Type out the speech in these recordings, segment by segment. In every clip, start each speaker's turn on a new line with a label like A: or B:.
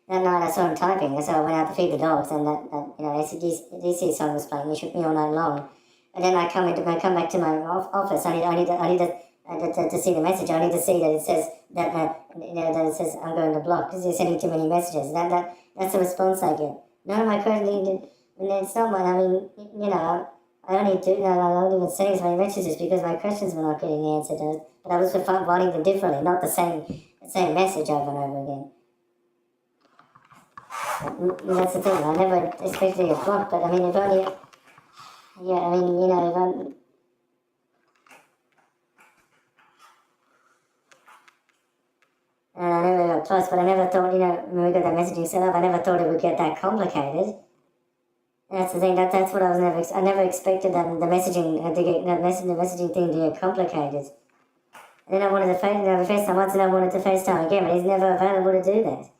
A: That night I saw him typing, so I went out to feed the dogs, and that AC/DC song was playing. He shook me all night long. And then I come back to my office. I need to see the message. I need to see that it says that that it says I'm going to block because you're sending too many messages. That's the response I get. None of my questions. And it's not my. I mean, I only was sending so many messages because my questions were not getting answered. But I was writing them differently, not the same message over and over again. That's the thing. I never expected to get blocked, but I mean, if only. Yeah, I mean, if I'm. And I never got close, but I never thought, when we got that messaging set up, I never thought it would get that complicated. And that's the thing. That's what I never expected that the messaging the messaging thing to get complicated. And then I wanted to FaceTime once, and I wanted to FaceTime again, but he's never available to do that.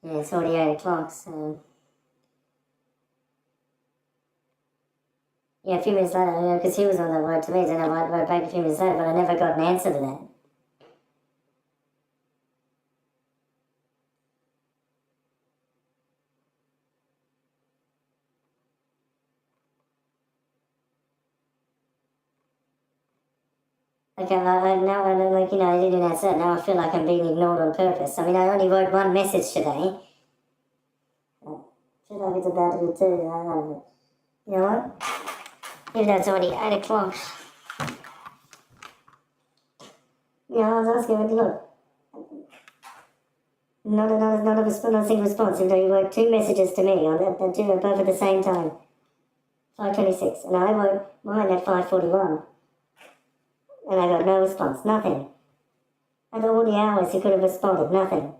A: Yeah, it's already 8 o'clock, so. Yeah, a few minutes later, because he was on that word to me, then I wrote back a few minutes later, but I never got an answer to that. Okay, now I didn't answer it. Now I feel like I'm being ignored on purpose. I mean, I only wrote one message today. I feel like it's about to be 2. I don't know. You know what? Even though it's already 8 o'clock. I was asking, look. Not a single response, even though you wrote 2 messages to me on the 2 both at the same time. 5:26, and I wrote mine at 5:41. And I got no response, nothing. At all the hours he could have responded, nothing.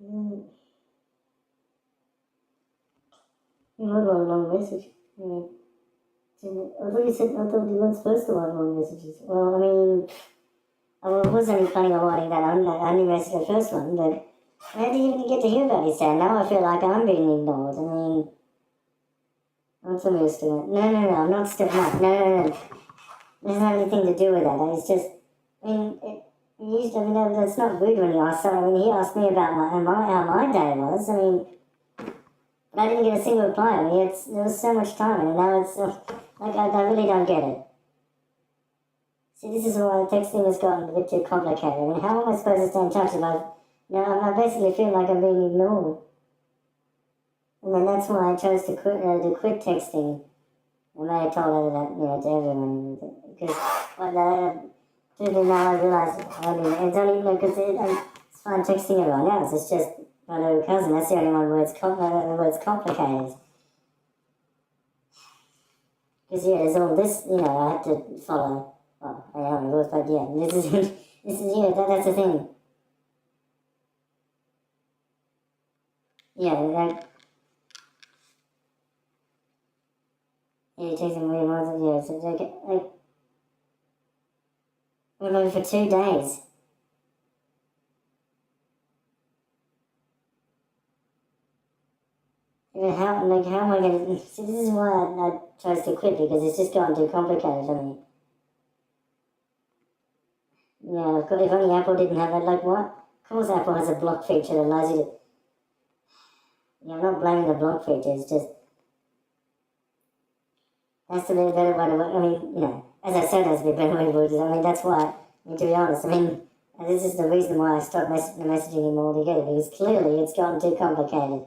A: Mm, you wrote a long message. I thought you said, I thought you weren't supposed to write long messages. Well, I mean, I was only planning on writing that only message, the first one, but I didn't even get to hear about his dad. Now I feel like I'm being ignored. I mean, I'm so used to it. No, I'm not stepping up. No. There's not anything to do with that. It's just, I mean, that's not rude when you ask someone. I mean, he asked me about how my day was. I mean, but I didn't get a single reply. I mean, there was so much time, and now it's like I really don't get it. See, this is why texting has gotten a bit too complicated. I mean, how am I supposed to stay in touch if I basically feel like I'm being ignored? And then that's why I chose to quit texting. And I told her that, to everyone, because now I realise, it's only because it's fine texting everyone else. It's just my little cousin. That's the only one where it's complicated. Because there's all this, I had to follow. Well, I don't know, but yeah, this is that's the thing. Yeah, it takes him really more. So we're going for 2 days. How am I going to... See, this is why I chose to quit, because it's just gotten too complicated for me. Yeah, if only Apple didn't have it, what? Of course Apple has a block feature that allows you to... I'm not blaming the block feature, it's just... That's the better way to work. I mean, as I said, that's the better way to work. I mean, that's why, to be honest, this is the reason why I stopped messaging him altogether, because clearly it's gotten too complicated.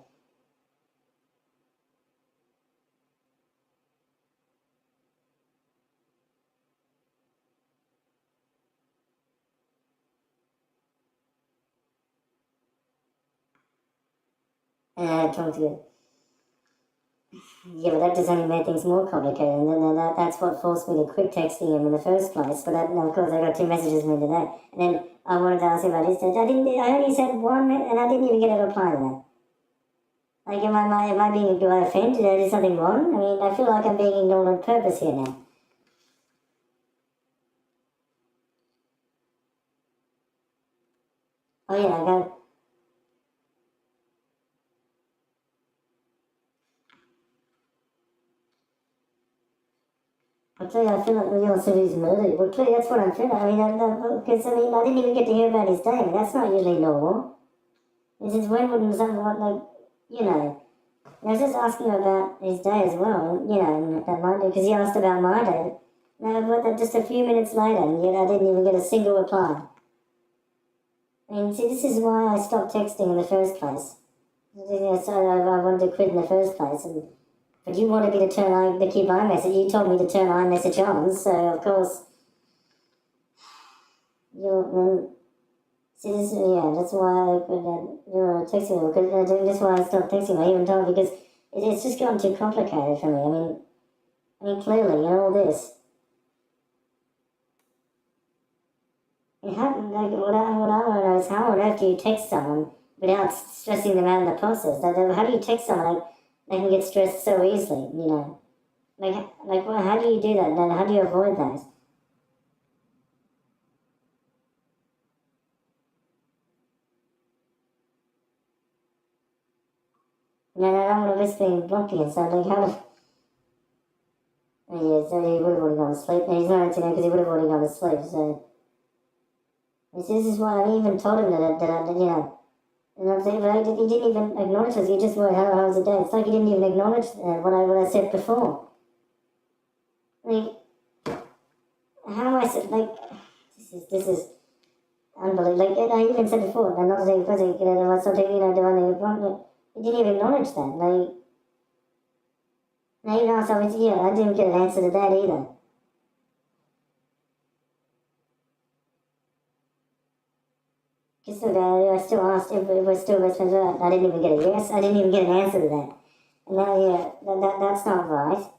A: And I talked to you. Yeah, but that just only made things more complicated, and then that's what forced me to quit texting him in the first place. But of course, I got 2 messages from him today, and then I wanted to ask him about his dad. I only said one, and I didn't even get a reply to that. Like, am I being, do I offend? Did I do something wrong? I mean, I feel like I'm being ignored on purpose here now. Oh yeah, I got. I'll tell you, I feel like we all said he's murdered. Well, clearly that's what I'm feeling. Because I didn't even get to hear about his day. I mean, that's not usually normal. Since when wouldn't someone I was just asking about his day as well, that Monday, because he asked about my day. No, but just a few minutes later, and yet I didn't even get a single reply. I mean, see, this is why I stopped texting in the first place. So I wanted to quit in the first place, but you wanted me to to keep iMessage. You told me to turn iMessage on, so of course, see, that's why I quit texting. Because that's why I stopped texting. I even told because it's just gotten too complicated for me. I mean, clearly, all this. What I want to know is how on earth do you text someone without stressing them out in the process? How do you text someone they can get stressed so easily? How do you do that? How do you avoid that? I don't want to risk being blocked again. So how do? Yeah, so he would have already gone to sleep. He's not answering because he would have already gone to sleep. So this is why I even told him that. And I'm saying, but he didn't even acknowledge us. He just went, how was the day? It's like he didn't even acknowledge what I said before. How am I said, this is unbelievable. I even said before, I'm not saying because what's something, do I think wrong, he didn't even acknowledge that. Now even asked, I didn't get an answer to that either. Just I still asked if we're still best friends. I didn't even get a yes. I didn't even get an answer to that. And now, that's not right.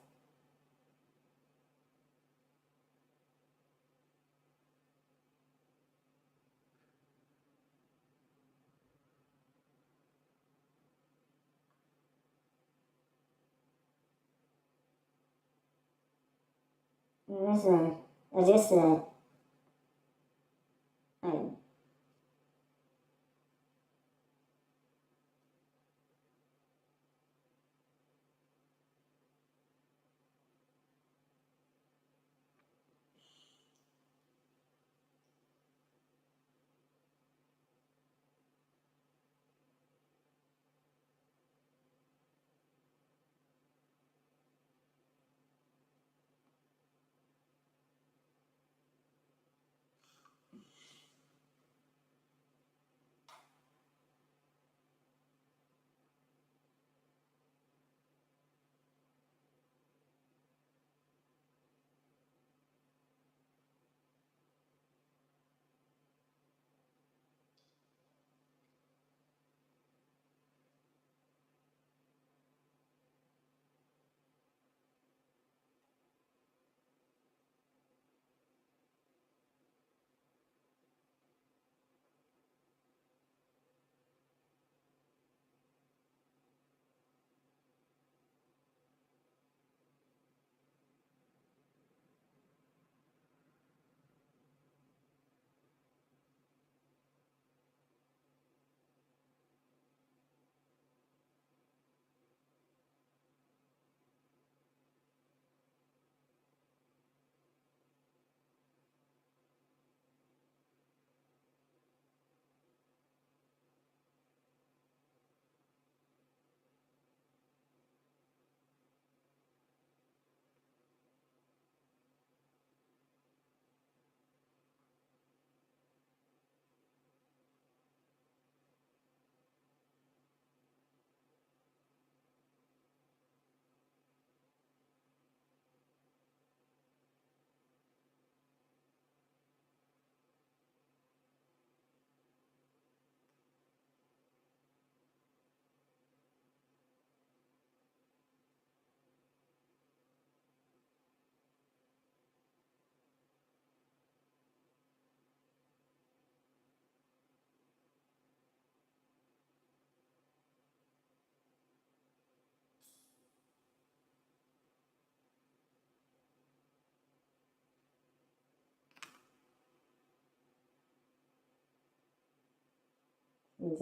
A: I just, I,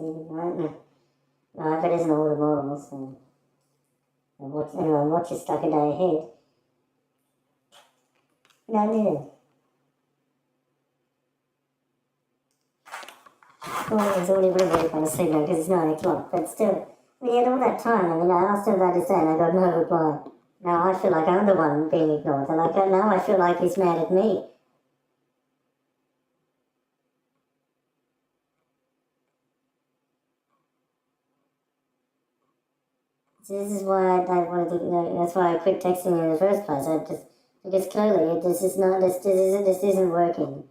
A: no, if it isn't all tomorrow, so, watch it stuck a day ahead. No, yeah. Well, it's only really going to sleep now because it's 9 o'clock, but still, we had all that time. I mean, I asked him about his day and I got no reply. Now I feel like I'm the one being ignored, and now I feel like he's mad at me. So this is why I wanted to, that's why I quit texting him in the first place. Because clearly this isn't working.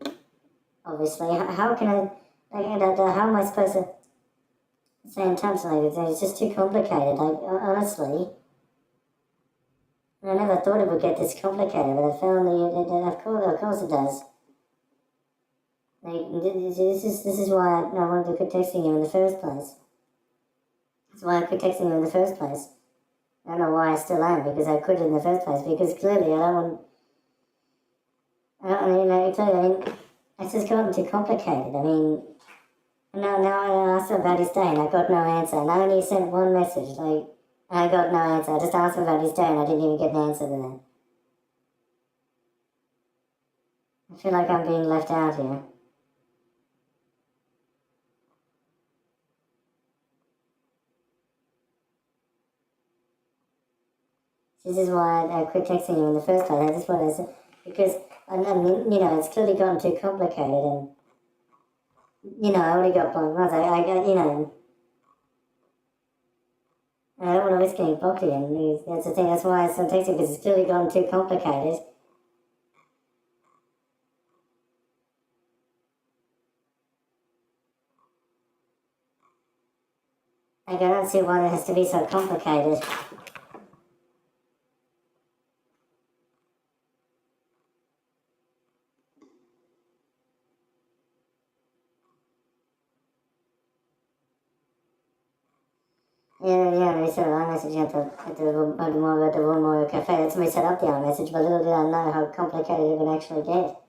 A: Obviously, how can how am I supposed to stay in touch like this? It's just too complicated. Honestly, I never thought it would get this complicated, but I found of course it does. This is why I wanted to quit texting him in the first place. That's why I quit texting him in the first place. I don't know why I still am, because I quit in the first place, because clearly I don't want... it's just gotten too complicated. I mean, now I asked him about his day and I got no answer, and I only sent one message, and I got no answer. I just asked him about his day and I didn't even get an answer to that. I feel like I'm being left out here. This is why I quit texting him in the first place. I just wanted to... Because, it's clearly gotten too complicated, and, I already got blind once. I got, I don't want to risk getting blocked again. That's the thing, that's why I started texting, because it's clearly gotten too complicated. I don't see why it has to be so complicated. Yeah, we said iMessage at the Memorial Cafe. That's when we set up the iMessage, but little did I know how complicated it would actually get.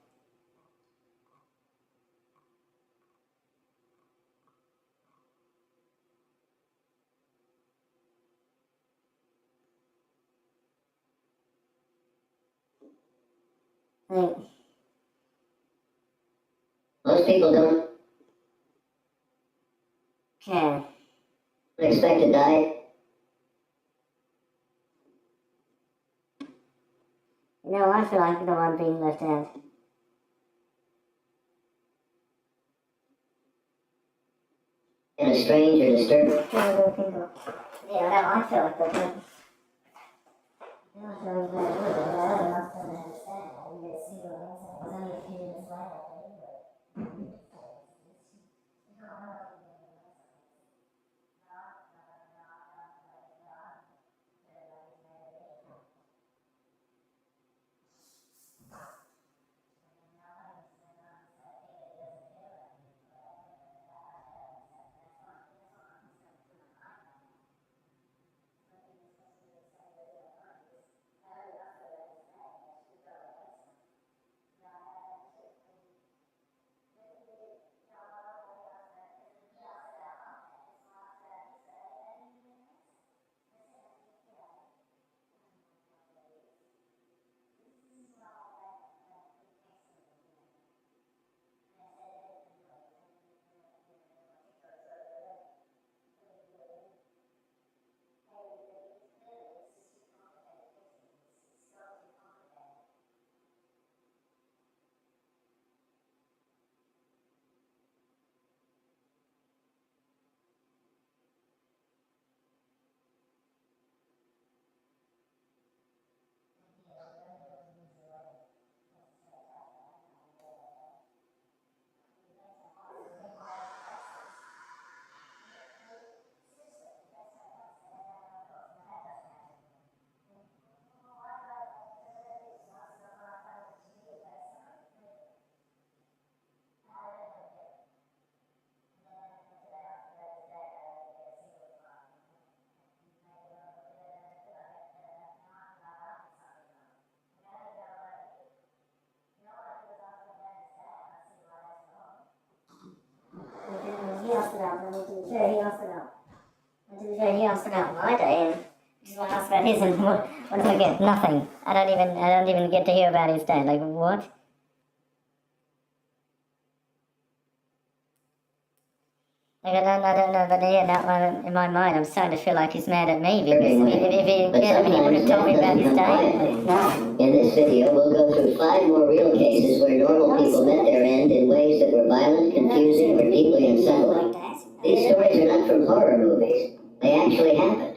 B: Most people don't
A: Yeah.
B: expect to die.
A: I feel like the one being left out.
B: In a strange or disturbing.
A: Yeah, I feel like that. He asked about my day, and just want to ask about his, and what do I get? Nothing. I don't even get to hear about his day. Like, what? Like, I don't know, but yeah, now in my mind, I'm starting to feel like he's mad at me because if he cared, he would have told me about his day. No.
B: In this video, we'll go through 5 more real cases where normal people met their end in ways that were violent, confusing, or deeply unsettling. These stories are not from horror movies. They actually happened.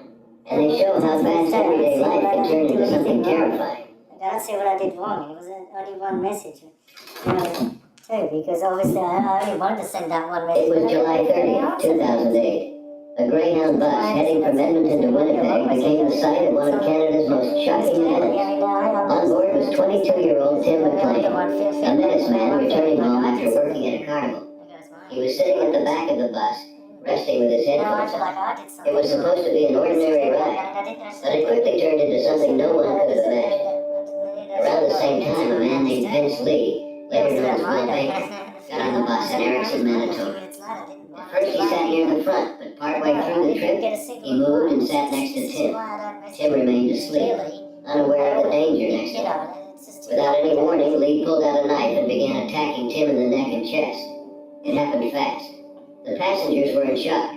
B: And they show how fast everyday life can turn into something terrifying.
A: I don't see what I did wrong. It was only one message. Too, because obviously I only wanted to send out one message.
B: It was July 30th, 2008. A Greyhound bus heading from Edmonton to Winnipeg became the site of one of Canada's most shocking events. On board was 22-year-old Tim McLean, a Menace man returning home after working at a carnival. He was sitting at the back of the bus, resting with his headphones on. It was supposed to be an ordinary ride, but it quickly turned into something no one could have imagined. Around the same time, a man named Vince Lee, later known as Will Baker, got on the bus in Erickson, Manitoba. At first he sat near the front, but partway through the trip, he moved and sat next to Tim. Tim remained asleep, unaware of the danger next to him. Without any warning, Lee pulled out a knife and began attacking Tim in the neck and chest. It happened fast. The passengers were in shock.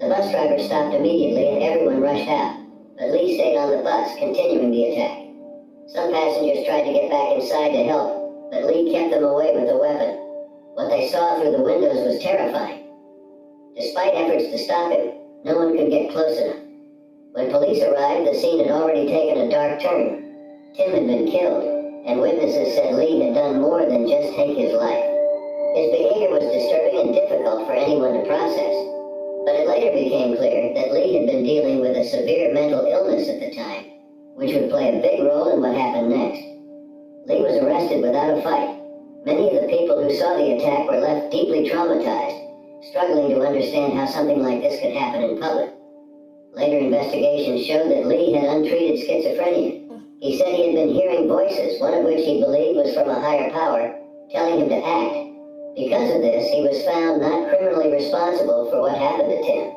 B: The bus driver stopped immediately and everyone rushed out, but Lee stayed on the bus, continuing the attack. Some passengers tried to get back inside to help, but Lee kept them away with a weapon. What they saw through the windows was terrifying. Despite efforts to stop him, no one could get close enough. When police arrived, the scene had already taken a dark turn. Tim had been killed, and witnesses said Lee had done more than just take his life. His behavior was disturbing and difficult for anyone to process, but it later became clear that Lee had been dealing with a severe mental illness at the time, which would play a big role in what happened next. Lee was arrested without a fight. Many of the people who saw the attack were left deeply traumatized, struggling to understand how something like this could happen in public. Later investigations showed that Lee had untreated schizophrenia. He said he had been hearing voices, one of which he believed was from a higher power, telling him to act. Because of this, he was found not criminally responsible for what happened to Tim.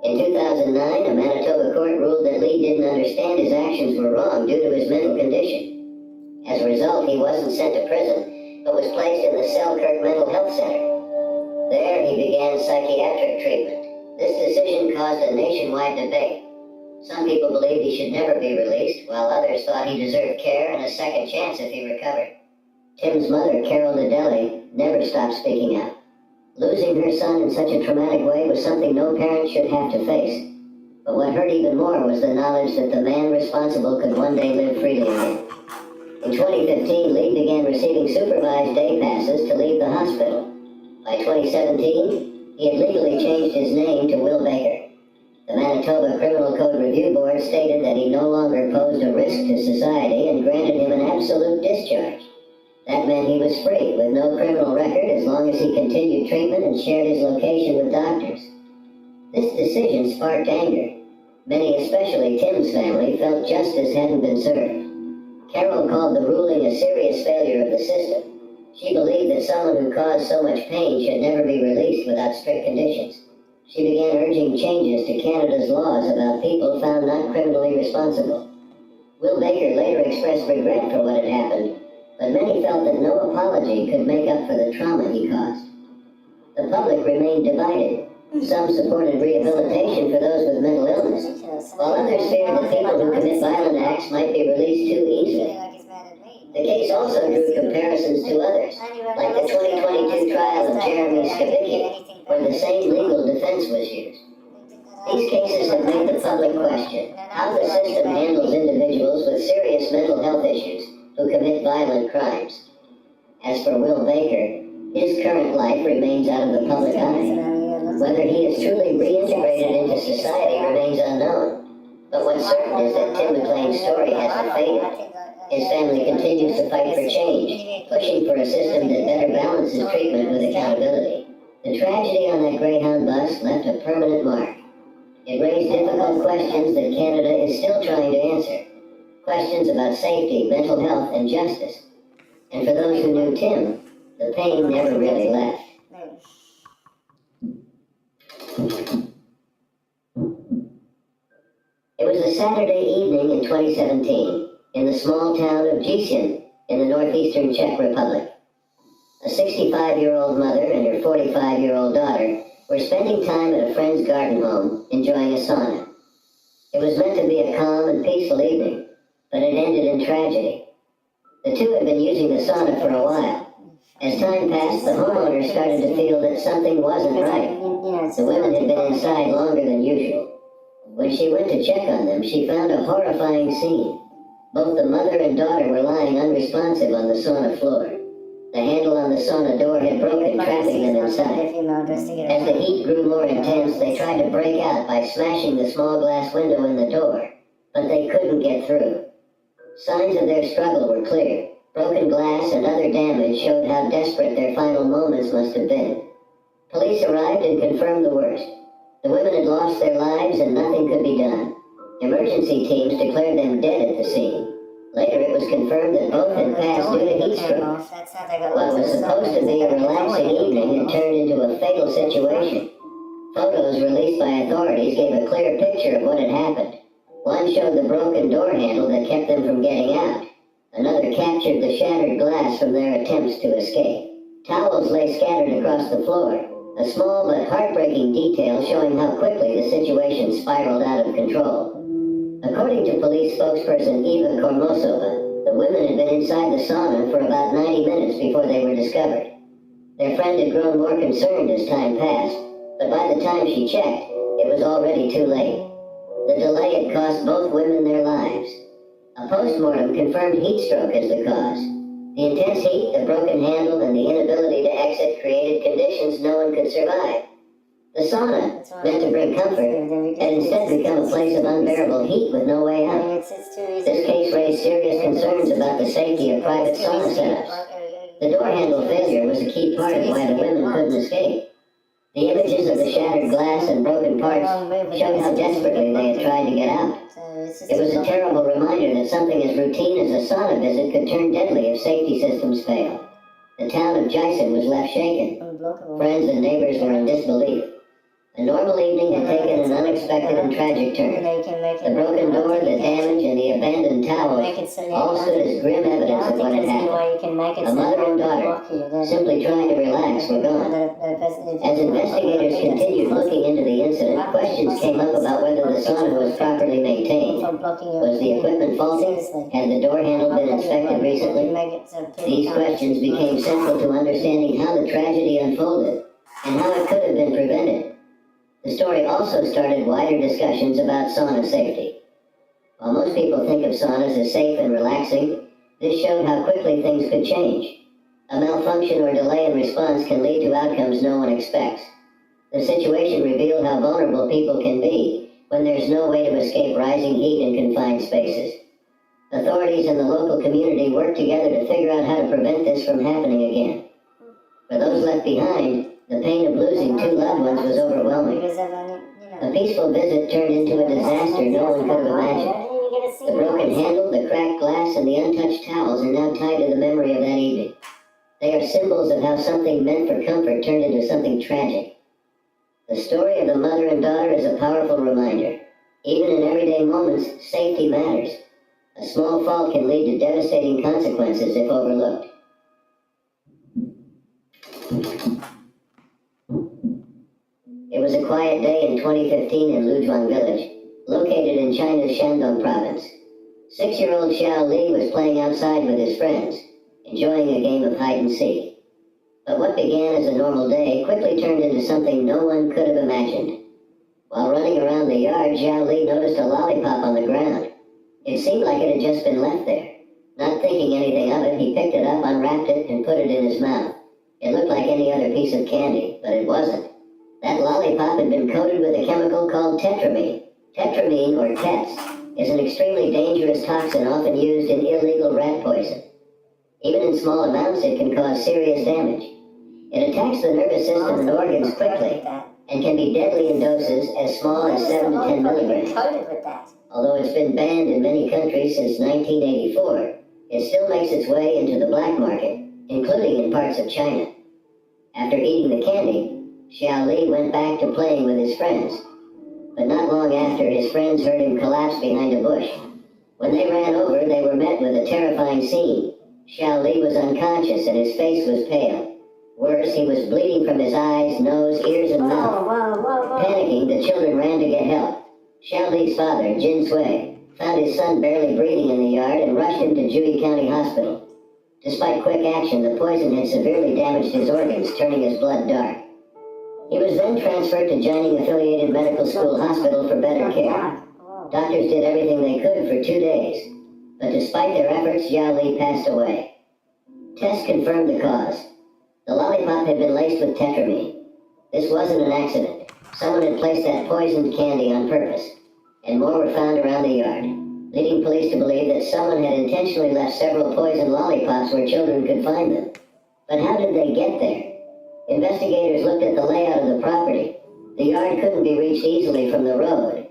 B: In 2009, a Manitoba court ruled that Lee didn't understand his actions were wrong due to his mental condition. As a result, he wasn't sent to prison, but was placed in the Selkirk Mental Health Center. There, he began psychiatric treatment. This decision caused a nationwide debate. Some people believed he should never be released, while others thought he deserved care and a second chance if he recovered. Tim's mother, Carol Dedele, never stopped speaking out. Losing her son in such a traumatic way was something no parent should have to face. But what hurt even more was the knowledge that the man responsible could one day live freely again. In 2015, Lee began receiving supervised day passes to leave the hospital. By 2017, he had legally changed his name to Will Baker. The Manitoba Criminal Code Review Board stated that he no longer posed a risk to society and granted him an absolute discharge. That meant he was free, with no criminal record, as long as he continued treatment and shared his location with doctors. This decision sparked anger. Many, especially Tim's family, felt justice hadn't been served. Carol called the ruling a serious failure of the system. She believed that someone who caused so much pain should never be released without strict conditions. She began urging changes to Canada's laws about people found not criminally responsible. Will Baker later expressed regret for what had happened, but many felt that no apology could make up for the trauma he caused. The public remained divided. Some supported rehabilitation for those with mental illness, while others feared that people who commit violent acts might be released too easily. The case also drew comparisons to others, like the 2022 trial of Jeremy Skibicki, where the same legal defense was used. These cases have made the public question how the system handles individuals with serious mental health issues who commit violent crimes. As for Will Baker, his current life remains out of the public eye. Whether he is truly reintegrated into society remains unknown. But what's certain is that Tim McLean's story hasn't faded. His family continues to fight for change, pushing for a system that better balances treatment with accountability. The tragedy on that Greyhound bus left a permanent mark. It raised difficult questions that Canada is still trying to answer. Questions about safety, mental health, and justice. And for those who knew Tim, the pain never really left. It was a Saturday evening in 2017 in the small town of Jičín in the northeastern Czech Republic. A 65-year-old mother and her 45-year-old daughter were spending time at a friend's garden home enjoying a sauna. It was meant to be a calm and peaceful evening, but it ended in tragedy. The two had been using the sauna for a while. As time passed, the homeowner started to feel that something wasn't right. The women had been inside longer than usual. When she went to check on them, she found a horrifying scene. Both the mother and daughter were lying unresponsive on the sauna floor. The handle on the sauna door had broken, trapping them inside. As the heat grew more intense, they tried to break out by smashing the small glass window in the door, but they couldn't get through. Signs of their struggle were clear. Broken glass and other damage showed how desperate their final moments must have been. Police arrived and confirmed the worst. The women had lost their lives and nothing could be done. Emergency teams declared them dead at the scene. Later it was confirmed that both had passed due to heat stroke. What was supposed to be a relaxing evening had turned into a fatal situation. Photos released by authorities gave a clear picture of what had happened. One showed the broken door handle that kept them from getting out. Another captured the shattered glass from their attempts to escape. Towels lay scattered across the floor, a small but heartbreaking detail showing how quickly the situation spiraled out of control. According to police spokesperson Eva Kormosova, the women had been inside the sauna for about 90 minutes before they were discovered. Their friend had grown more concerned as time passed, but by the time she checked, it was already too late. The delay had cost both women their lives. A postmortem confirmed heat stroke as the cause. The intense heat, the broken handle, and the inability to exit created conditions no one could survive. The sauna, meant to bring comfort, had instead become a place of unbearable heat with no way out. This case raised serious concerns about the safety of private sauna setups. The door handle failure was a key part of why the women couldn't escape. The images of the shattered glass and broken parts showed how desperately they had tried to get out. It was a terrible reminder that something as routine as a sauna visit could turn deadly if safety systems failed. The town of Jason was left shaken. Friends and neighbors were in disbelief. A normal evening had taken an unexpected and tragic turn. The broken door, the damage, and the abandoned towel all stood as grim evidence of what had happened. A mother and daughter, simply trying to relax, were gone. As investigators continued looking into the incident, questions came up about whether the sauna was properly maintained. Was the equipment faulty? Had the door handle been inspected recently? These questions became central to understanding how the tragedy unfolded and how it could have been prevented. The story also started wider discussions about sauna safety. While most people think of saunas as safe and relaxing, this showed how quickly things could change. A malfunction or delay in response can lead to outcomes no one expects. The situation revealed how vulnerable people can be when there's no way to escape rising heat in confined spaces. Authorities and the local community worked together to figure out how to prevent this from happening again. For those left behind, the pain of losing two loved ones was overwhelming. A peaceful visit turned into a disaster no one could have imagined. The broken handle, the cracked glass, and the untouched towels are now tied to the memory of that evening. They are symbols of how something meant for comfort turned into something tragic. The story of the mother and daughter is a powerful reminder. Even in everyday moments, safety matters. A small fault can lead to devastating consequences if overlooked. It was a quiet day in 2015 in Luzhuang village, located in China's Shandong province. 6-year-old Xiao Li was playing outside with his friends, enjoying a game of hide and seek. But what began as a normal day quickly turned into something no one could have imagined. While running around the yard, Xiao Li noticed a lollipop on the ground. It seemed like it had just been left there. Not thinking anything of it, he picked it up, unwrapped it, and put it in his mouth. It looked like any other piece of candy, but it wasn't. That lollipop had been coated with a chemical called tetramine. Tetramine, or TETS, is an extremely dangerous toxin often used in illegal rat poison. Even in small amounts, it can cause serious damage. It attacks the nervous system and organs quickly, and can be deadly in doses as small as 7 to 10 milligrams. Although it's been banned in many countries since 1984, it still makes its way into the black market, including in parts of China. After eating the candy, Xiao Li went back to playing with his friends. But not long after, his friends heard him collapse behind a bush. When they ran over, they were met with a terrifying scene. Xiao Li was unconscious and his face was pale. Worse, he was bleeding from his eyes, nose, ears, and mouth. Panicking, the children ran to get help. Xiao Li's father, Jin Sui, found his son barely breathing in the yard and rushed him to Jiuyi County Hospital. Despite quick action, the poison had severely damaged his organs, turning his blood dark. He was then transferred to Jining Affiliated Medical School Hospital for better care. Doctors did everything they could for 2 days, but despite their efforts, Xiao Li passed away. Tests confirmed the cause. The lollipop had been laced with tetramine. This wasn't an accident. Someone had placed that poisoned candy on purpose, and more were found around the yard, leading police to believe that someone had intentionally left several poisoned lollipops where children could find them. But how did they get there? Investigators looked at the layout of the property. The yard couldn't be reached easily from the road.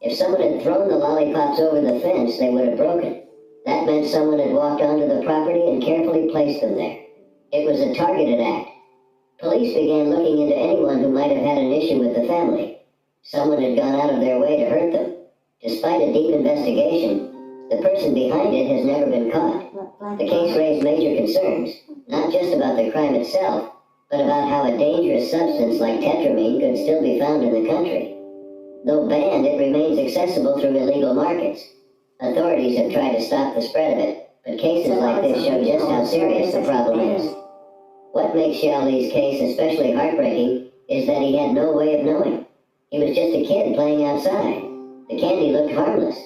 B: If someone had thrown the lollipops over the fence, they would have broken. That meant someone had walked onto the property and carefully placed them there. It was a targeted act. Police began looking into anyone who might have had an issue with the family. Someone had gone out of their way to hurt them. Despite a deep investigation, the person behind it has never been caught. The case raised major concerns, not just about the crime itself, but about how a dangerous substance like tetramine could still be found in the country. Though banned, it remains accessible through illegal markets. Authorities have tried to stop the spread of it, but cases like this show just how serious the problem is. What makes Xiao Li's case especially heartbreaking is that he had no way of knowing. He was just a kid playing outside. The candy looked harmless.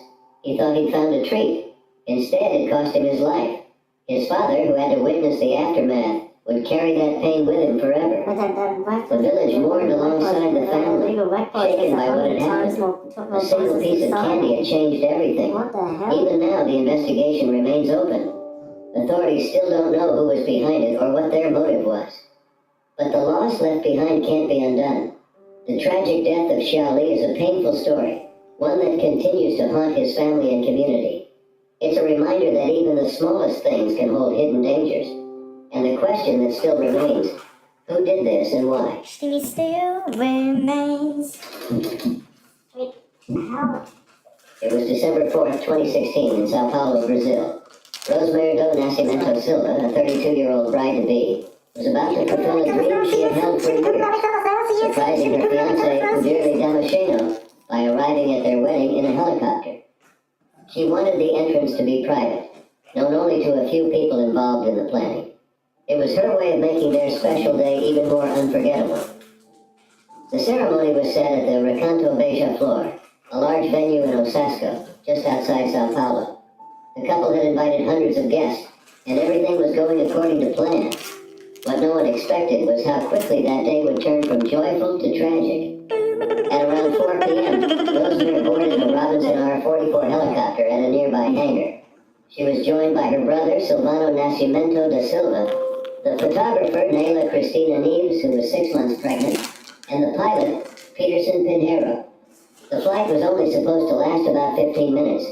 B: He thought he'd found a treat. Instead, it cost him his life. His father, who had to witness the aftermath, would carry that pain with him forever. The village mourned alongside the family, shaken by what had happened. A single piece of candy had changed everything. Even now, the investigation remains open. Authorities still don't know who was behind it or what their motive was. But the loss left behind can't be undone. The tragic death of Xiaoli is a painful story, one that continues to haunt his family and community. It's a reminder that even the smallest things can hold hidden dangers. And the question that still remains, who did this and why?
A: She still remains. Wait, how?
B: It was December 4th, 2016 in Sao Paulo, Brazil. Rosemary do Nascimento Silva, a 32-year-old bride-to-be, was about to fulfill a dream she had held for years, surprising her fiancé, Udirli Damasceno, by arriving at their wedding in a helicopter. She wanted the entrance to be private, known only to a few people involved in the planning. It was her way of making their special day even more unforgettable. The ceremony was set at the Recanto Beija-Flor, a large venue in Osasco, just outside Sao Paulo. The couple had invited hundreds of guests, and everything was going according to plan. What no one expected was how quickly that day would turn from joyful to tragic. At around 4 p.m., Rosemary boarded the Robinson R-44 helicopter at a nearby hangar. She was joined by her brother, Silvano Nascimento da Silva, the photographer, Nayla Cristina Neves, who was 6 months pregnant, and the pilot, Peterson Pinheiro. The flight was only supposed to last about 15 minutes.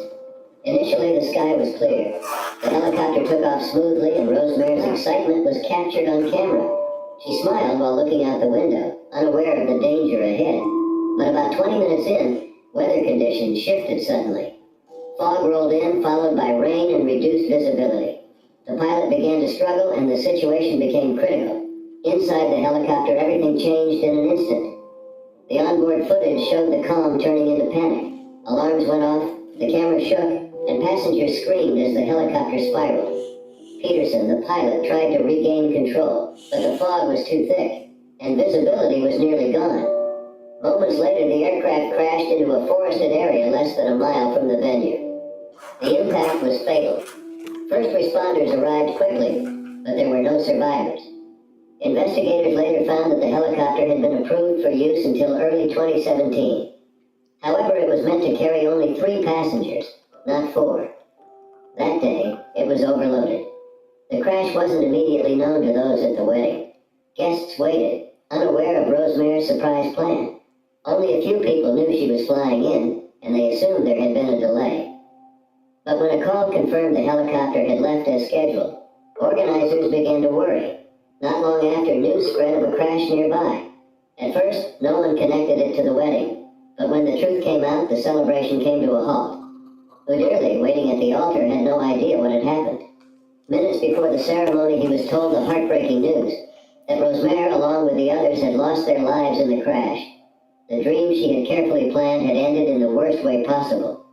B: Initially, the sky was clear. The helicopter took off smoothly, and Rosemary's excitement was captured on camera. She smiled while looking out the window, unaware of the danger ahead. But about 20 minutes in, weather conditions shifted suddenly. Fog rolled in, followed by rain and reduced visibility. The pilot began to struggle, and the situation became critical. Inside the helicopter, everything changed in an instant. The onboard footage showed the calm turning into panic. Alarms went off, the camera shook, and passengers screamed as the helicopter spiraled. Peterson, the pilot, tried to regain control, but the fog was too thick, and visibility was nearly gone. Moments later, the aircraft crashed into a forested area less than a mile from the venue. The impact was fatal. First responders arrived quickly, but there were no survivors. Investigators later found that the helicopter had been approved for use until early 2017. However, it was meant to carry only 3 passengers, not 4. That day, it was overloaded. The crash wasn't immediately known to those at the wedding. Guests waited, unaware of Rosemary's surprise plan. Only a few people knew she was flying in, and they assumed there had been a delay. But when a call confirmed the helicopter had left as scheduled, organizers began to worry. Not long after, news spread of a crash nearby. At first, no one connected it to the wedding, but when the truth came out, the celebration came to a halt. Udirli, waiting at the altar, had no idea what had happened. Minutes before the ceremony, he was told the heartbreaking news, that Rosemary, along with the others, had lost their lives in the crash. The dream she had carefully planned had ended in the worst way possible.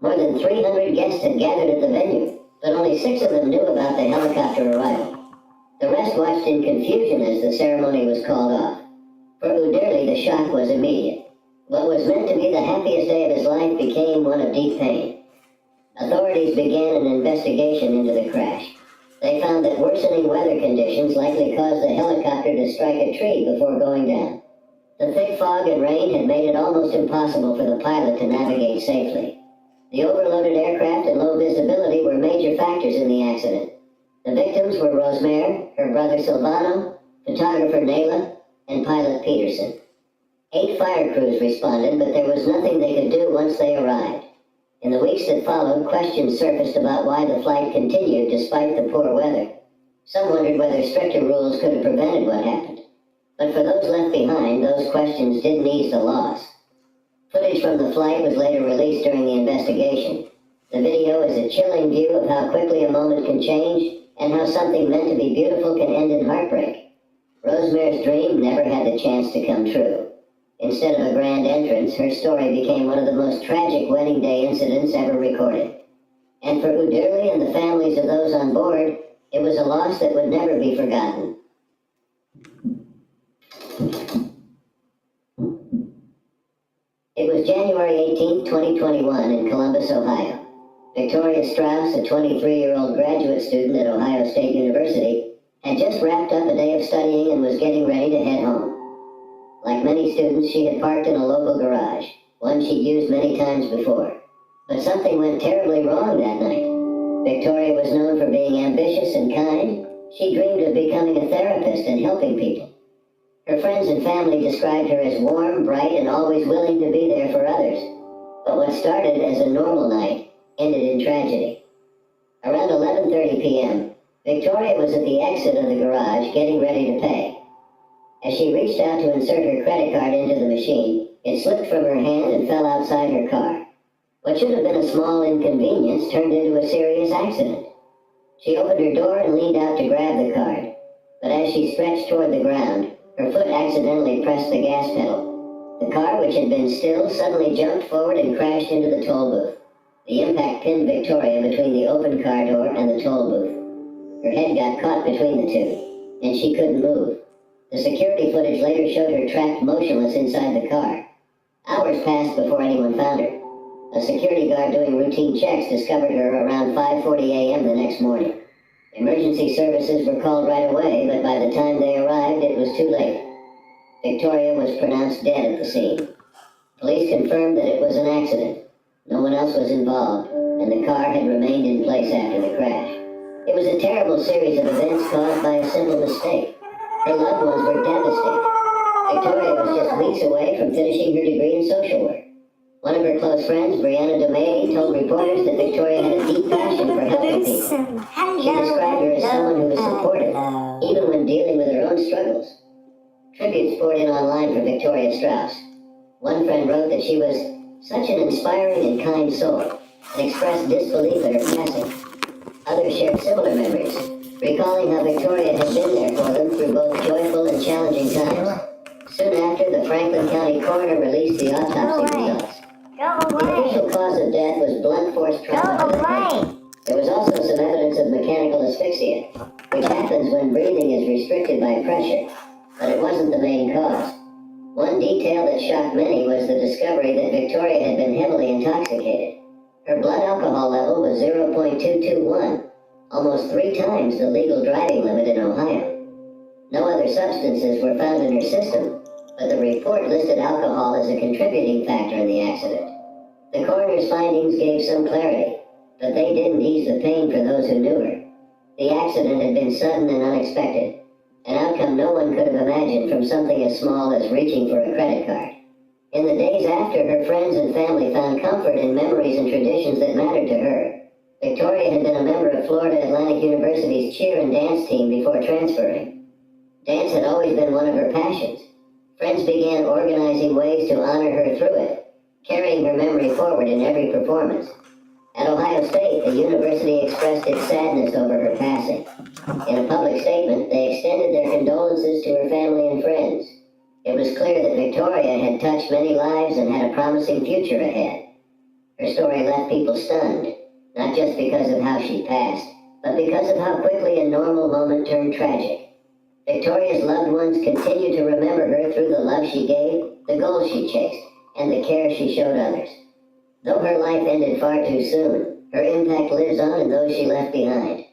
B: More than 300 guests had gathered at the venue, but only 6 of them knew about the helicopter arrival. The rest watched in confusion as the ceremony was called off. For Udirli, the shock was immediate. What was meant to be the happiest day of his life became one of deep pain. Authorities began an investigation into the crash. They found that worsening weather conditions likely caused the helicopter to strike a tree before going down. The thick fog and rain had made it almost impossible for the pilot to navigate safely. The overloaded aircraft and low visibility were major factors in the accident. The victims were Rosemary, her brother Silvano, photographer Nayla, and pilot Peterson. 8 fire crews responded, but there was nothing they could do once they arrived. In the weeks that followed, questions surfaced about why the flight continued despite the poor weather. Some wondered whether stricter rules could have prevented what happened. But for those left behind, those questions didn't ease the loss. Footage from the flight was later released during the investigation. The video is a chilling view of how quickly a moment can change and how something meant to be beautiful can end in heartbreak. Rosemary's dream never had the chance to come true. Instead of a grand entrance, her story became one of the most tragic wedding day incidents ever recorded. And for Udirli and the families of those on board, it was a loss that would never be forgotten. It was January 18, 2021 in Columbus, Ohio. Victoria Strauss, a 23-year-old graduate student at Ohio State University, had just wrapped up a day of studying and was getting ready to head home. Like many students, she had parked in a local garage, one she'd used many times before. But something went terribly wrong that night. Victoria was known for being ambitious and kind. She dreamed of becoming a therapist and helping people. Her friends and family described her as warm, bright, and always willing to be there for others. But what started as a normal night ended in tragedy. Around 11:30 p.m., Victoria was at the exit of the garage getting ready to pay. As she reached out to insert her credit card into the machine, it slipped from her hand and fell outside her car. What should have been a small inconvenience turned into a serious accident. She opened her door and leaned out to grab the card, but as she stretched toward the ground, her foot accidentally pressed the gas pedal. The car, which had been still, suddenly jumped forward and crashed into the toll booth. The impact pinned Victoria between the open car door and the toll booth. Her head got caught between the two, and she couldn't move. The security footage later showed her trapped motionless inside the car. Hours passed before anyone found her. A security guard doing routine checks discovered her around 5:40 a.m. the next morning. Emergency services were called right away, but by the time they arrived, it was too late. Victoria was pronounced dead at the scene. Police confirmed that it was an accident. No one else was involved, and the car had remained in place after the crash. It was a terrible series of events caused by a simple mistake. Her loved ones were devastated. Victoria was just weeks away from finishing her degree in social work. One of her close friends, Brianna DeMay, told reporters that Victoria had a deep passion for helping people. She described her as someone who was supportive, even when dealing with her own struggles. Tributes poured in online for Victoria Strauss. One friend wrote that she was such an inspiring and kind soul, and expressed disbelief at her passing. Others shared similar memories, recalling how Victoria had been there for them through both joyful and challenging times. Soon after, the Franklin County coroner released the autopsy results. The official cause of death was blunt force trauma to the head. There was also some evidence of mechanical asphyxia, which happens when breathing is restricted by pressure, but it wasn't the main cause. One detail that shocked many was the discovery that Victoria had been heavily intoxicated. Her blood alcohol level was 0.221, almost 3 times the legal driving limit in Ohio. No other substances were found in her system, but the report listed alcohol as a contributing factor in the accident. The coroner's findings gave some clarity, but they didn't ease the pain for those who knew her. The accident had been sudden and unexpected, an outcome no one could have imagined from something as small as reaching for a credit card. In the days after, her friends and family found comfort in memories and traditions that mattered to her. Victoria had been a member of Florida Atlantic University's cheer and dance team before transferring. Dance had always been one of her passions. Friends began organizing ways to honor her through it, carrying her memory forward in every performance. At Ohio State, the university expressed its sadness over her passing. In a public statement, they extended their condolences to her family and friends. It was clear that Victoria had touched many lives and had a promising future ahead. Her story left people stunned, not just because of how she passed, but because of how quickly a normal moment turned tragic. Victoria's loved ones continue to remember her through the love she gave, the goals she chased, and the care she showed others. Though her life ended far too soon, her impact lives on in those she left behind.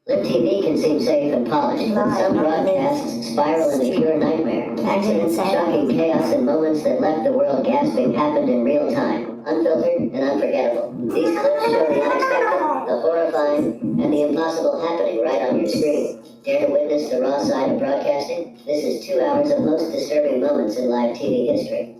B: Live TV can seem safe and polished, but some broadcasts spiral into pure nightmare. Accidents, shocking chaos, and moments that left the world gasping happened in real time, unfiltered and unforgettable. These clips show the unexpected, the horrifying, and the impossible happening right on your screen. Dare to witness the raw side of broadcasting? This is 2 hours of most disturbing moments in live TV history.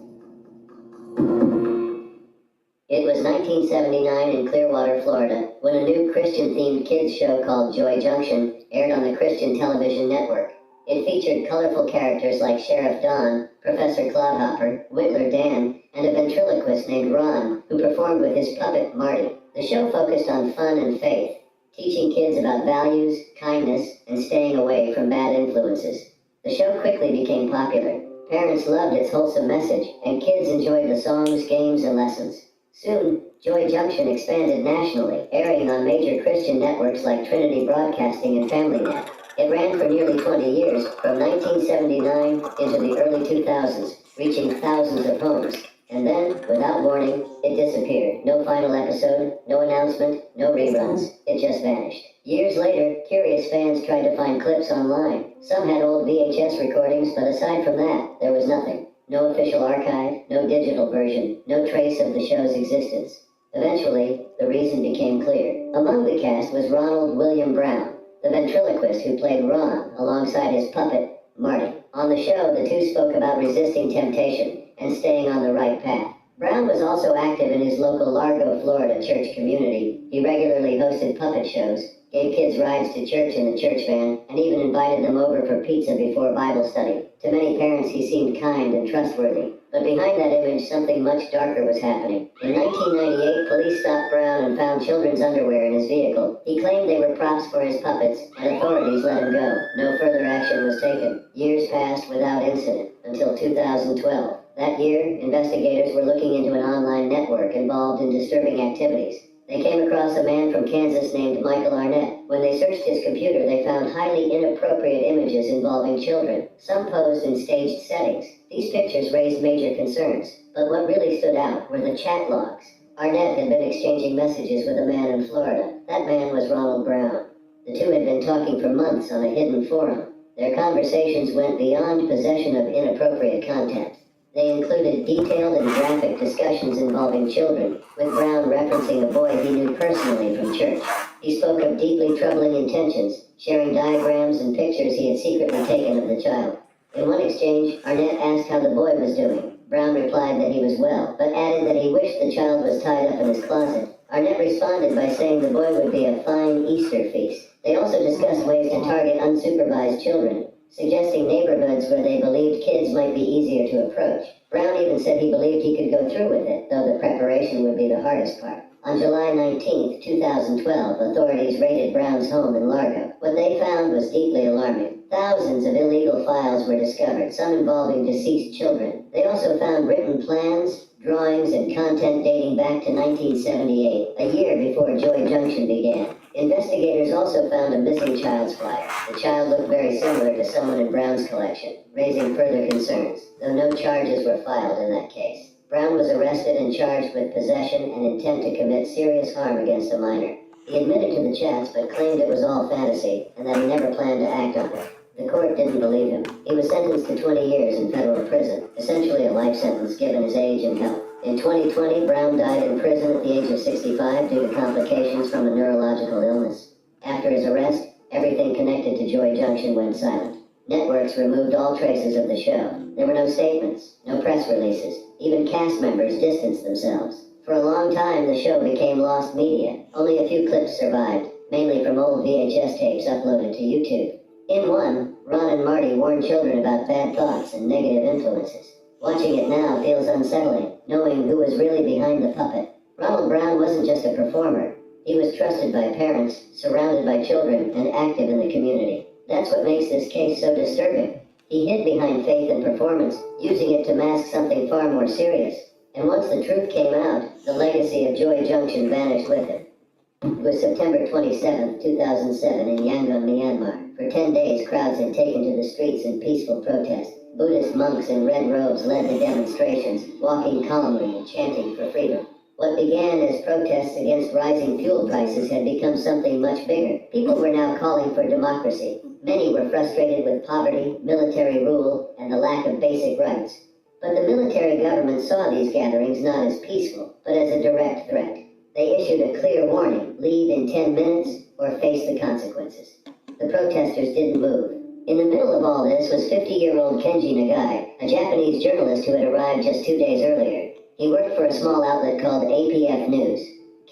B: It was 1979 in Clearwater, Florida, when a new Christian-themed kids show called Joy Junction aired on the Christian television network. It featured colorful characters like Sheriff Don, Professor Cloudhopper, Whittler Dan, and a ventriloquist named Ron, who performed with his puppet, Marty. The show focused on fun and faith, teaching kids about values, kindness, and staying away from bad influences. The show quickly became popular. Parents loved its wholesome message, and kids enjoyed the songs, games, and lessons. Soon, Joy Junction expanded nationally, airing on major Christian networks like Trinity Broadcasting and FamilyNet. It ran for nearly 20 years, from 1979 into the early 2000s, reaching thousands of homes. And then, without warning, it disappeared. No final episode, no announcement, no reruns. It just vanished. Years later, curious fans tried to find clips online. Some had old VHS recordings, but aside from that, there was nothing. No official archive, no digital version, no trace of the show's existence. Eventually, the reason became clear. Among the cast was Ronald William Brown, the ventriloquist who played Ron alongside his puppet, Marty. On the show, the two spoke about resisting temptation and staying on the right path. Brown was also active in his local Largo, Florida church community. He regularly hosted puppet shows, gave kids rides to church in the church van, and even invited them over for pizza before Bible study. To many parents, he seemed kind and trustworthy. But behind that image, something much darker was happening. In 1998, police stopped Brown and found children's underwear in his vehicle. He claimed they were props for his puppets, and authorities let him go. No further action was taken. Years passed without incident, until 2012. That year, investigators were looking into an online network involved in disturbing activities. They came across a man from Kansas named Michael Arnett. When they searched his computer, they found highly inappropriate images involving children, some posed in staged settings. These pictures raised major concerns, but what really stood out were the chat logs. Arnett had been exchanging messages with a man in Florida. That man was Ronald Brown. The two had been talking for months on a hidden forum. Their conversations went beyond possession of inappropriate content. They included detailed and graphic discussions involving children, with Brown referencing a boy he knew personally from church. He spoke of deeply troubling intentions, sharing diagrams and pictures he had secretly taken of the child. In one exchange, Arnett asked how the boy was doing. Brown replied that he was well, but added that he wished the child was tied up in his closet. Arnett responded by saying the boy would be a fine Easter feast. They also discussed ways to target unsupervised children, suggesting neighborhoods where they believed kids might be easier to approach. Brown even said he believed he could go through with it, though the preparation would be the hardest part. On July 19, 2012, authorities raided Brown's home in Largo. What they found was deeply alarming. Thousands of illegal files were discovered, some involving deceased children. They also found written plans, drawings, and content dating back to 1978, a year before Joy Junction began. Investigators also found a missing child's flyer. The child looked very similar to someone in Brown's collection, raising further concerns, though no charges were filed in that case. Brown was arrested and charged with possession and intent to commit serious harm against a minor. He admitted to the chats but claimed it was all fantasy and that he never planned to act on it. The court didn't believe him. He was sentenced to 20 years in federal prison, essentially a life sentence given his age and health. In 2020, Brown died in prison at the age of 65 due to complications from a neurological illness. After his arrest, everything connected to Joy Junction went silent. Networks removed all traces of the show. There were no statements, no press releases. Even cast members distanced themselves. For a long time, the show became lost media. Only a few clips survived, mainly from old VHS tapes uploaded to YouTube. In one, Ron and Marty warned children about bad thoughts and negative influences. Watching it now feels unsettling, knowing who was really behind the puppet. Ronald Brown wasn't just a performer. He was trusted by parents, surrounded by children, and active in the community. That's what makes this case so disturbing. He hid behind faith and performance, using it to mask something far more serious. And once the truth came out, the legacy of Joy Junction vanished with it. It was September 27, 2007 in Yangon, Myanmar. For 10 days, crowds had taken to the streets in peaceful protest. Buddhist monks in red robes led the demonstrations, walking calmly and chanting for freedom. What began as protests against rising fuel prices had become something much bigger. People were now calling for democracy. Many were frustrated with poverty, military rule, and the lack of basic rights. But the military government saw these gatherings not as peaceful, but as a direct threat. They issued a clear warning: leave in 10 minutes or face the consequences. The protesters didn't move. In the middle of all this was 50-year-old Kenji Nagai, a Japanese journalist who had arrived just 2 days earlier. He worked for a small outlet called APF News.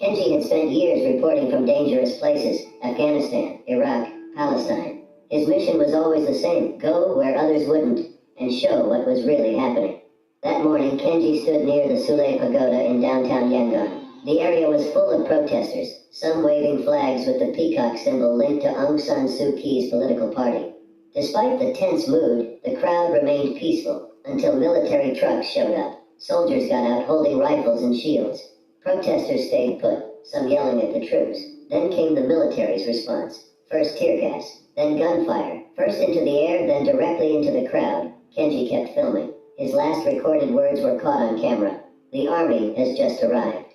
B: Kenji had spent years reporting from dangerous places: Afghanistan, Iraq, Palestine. His mission was always the same: go where others wouldn't, and show what was really happening. That morning, Kenji stood near the Sule Pagoda in downtown Yangon. The area was full of protesters, some waving flags with the peacock symbol linked to Aung San Suu Kyi's political party. Despite the tense mood, the crowd remained peaceful until military trucks showed up. Soldiers got out holding rifles and shields. Protesters stayed put, some yelling at the troops. Then came the military's response. First tear gas, then gunfire. First into the air, then directly into the crowd. Kenji kept filming. His last recorded words were caught on camera. The army has just arrived.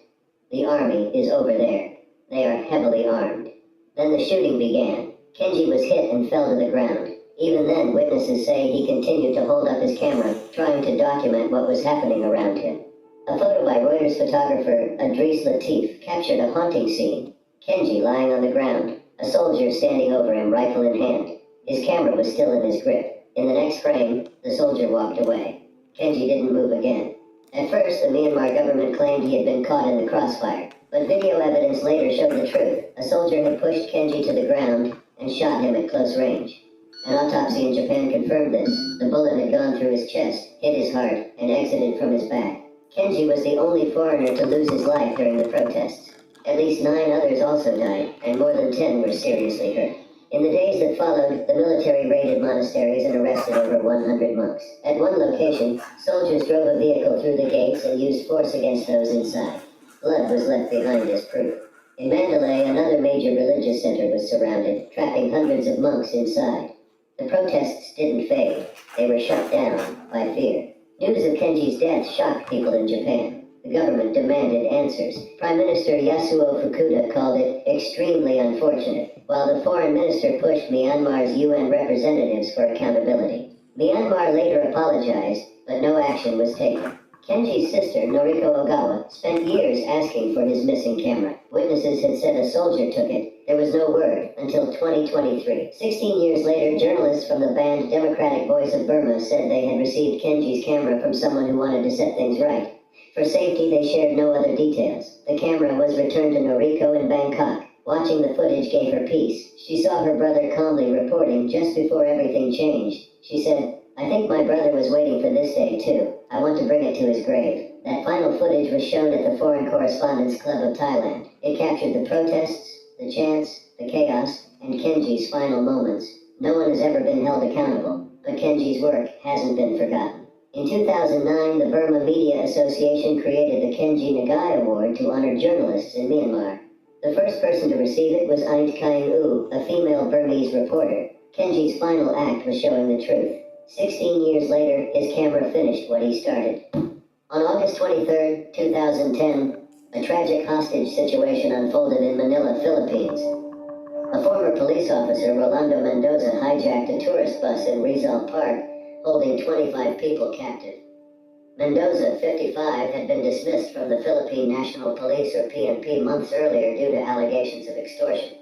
B: The army is over there. They are heavily armed. Then the shooting began. Kenji was hit and fell to the ground. Even then, witnesses say he continued to hold up his camera, trying to document what was happening around him. A photo by Reuters photographer Idris Latif captured a haunting scene. Kenji lying on the ground, a soldier standing over him, rifle in hand. His camera was still in his grip. In the next frame, the soldier walked away. Kenji didn't move again. At first, the Myanmar government claimed he had been caught in the crossfire, but video evidence later showed the truth. A soldier had pushed Kenji to the ground and shot him at close range. An autopsy in Japan confirmed this. The bullet had gone through his chest, hit his heart, and exited from his back. Kenji was the only foreigner to lose his life during the protests. At least 9 others also died, and more than 10 were seriously hurt. In the days that followed, the military raided monasteries and arrested over 100 monks. At one location, soldiers drove a vehicle through the gates and used force against those inside. Blood was left behind as proof. In Mandalay, another major religious center was surrounded, trapping hundreds of monks inside. The protests didn't fade. They were shut down by fear. News of Kenji's death shocked people in Japan. The government demanded answers. Prime Minister Yasuo Fukuda called it extremely unfortunate, while the foreign minister pushed Myanmar's UN representatives for accountability. Myanmar later apologized, but no action was taken. Kenji's sister, Noriko Ogawa, spent years asking for his missing camera. Witnesses had said a soldier took it. There was no word until 2023. 16 years later, journalists from the banned Democratic Voice of Burma said they had received Kenji's camera from someone who wanted to set things right. For safety, they shared no other details. The camera was returned to Noriko in Bangkok. Watching the footage gave her peace. She saw her brother calmly reporting just before everything changed. She said, "I think my brother was waiting for this day too. I want to bring it to his grave." That final footage was shown at the Foreign Correspondents Club of Thailand. It captured the protests, the chants, the chaos, and Kenji's final moments. No one has ever been held accountable, but Kenji's work hasn't been forgotten. In 2009, the Burma Media Association created the Kenji Nagai Award to honor journalists in Myanmar. The first person to receive it was Aint Kaing U, a female Burmese reporter. Kenji's final act was showing the truth. 16 years later, his camera finished what he started. On August 23, 2010, a tragic hostage situation unfolded in Manila, Philippines. A former police officer, Rolando Mendoza, hijacked a tourist bus in Rizal Park, holding 25 people captive. Mendoza, 55, had been dismissed from the Philippine National Police, or PNP, months earlier due to allegations of extortion.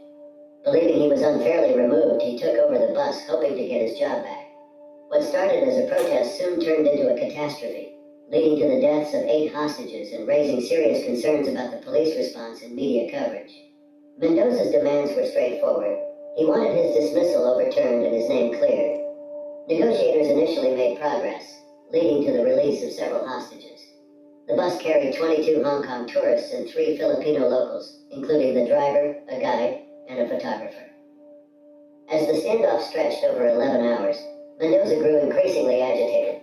B: Believing he was unfairly removed, he took over the bus, hoping to get his job back. What started as a protest soon turned into a catastrophe, leading to the deaths of 8 hostages and raising serious concerns about the police response and media coverage. Mendoza's demands were straightforward. He wanted his dismissal overturned and his name cleared. Negotiators initially made progress, leading to the release of several hostages. The bus carried 22 Hong Kong tourists and 3 Filipino locals, including the driver, a guide, and a photographer. As the standoff stretched over 11 hours, Mendoza grew increasingly agitated.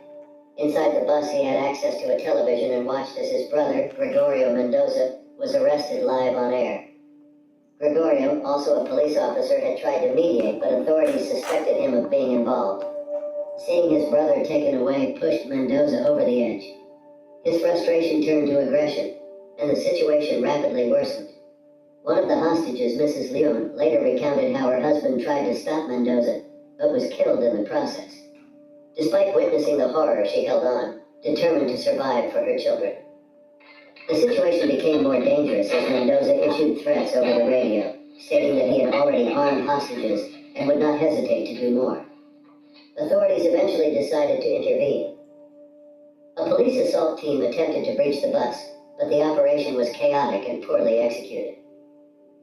B: Inside the bus, he had access to a television and watched as his brother, Gregorio Mendoza, was arrested live on air. Gregorio, also a police officer, had tried to mediate, but authorities suspected him of being involved. Seeing his brother taken away pushed Mendoza over the edge. His frustration turned to aggression, and the situation rapidly worsened. One of the hostages, Mrs. Leon, later recounted how her husband tried to stop Mendoza, but was killed in the process. Despite witnessing the horror, she held on, determined to survive for her children. The situation became more dangerous as Mendoza issued threats over the radio, stating that he had already harmed hostages and would not hesitate to do more. Authorities eventually decided to intervene. A police assault team attempted to breach the bus, but the operation was chaotic and poorly executed.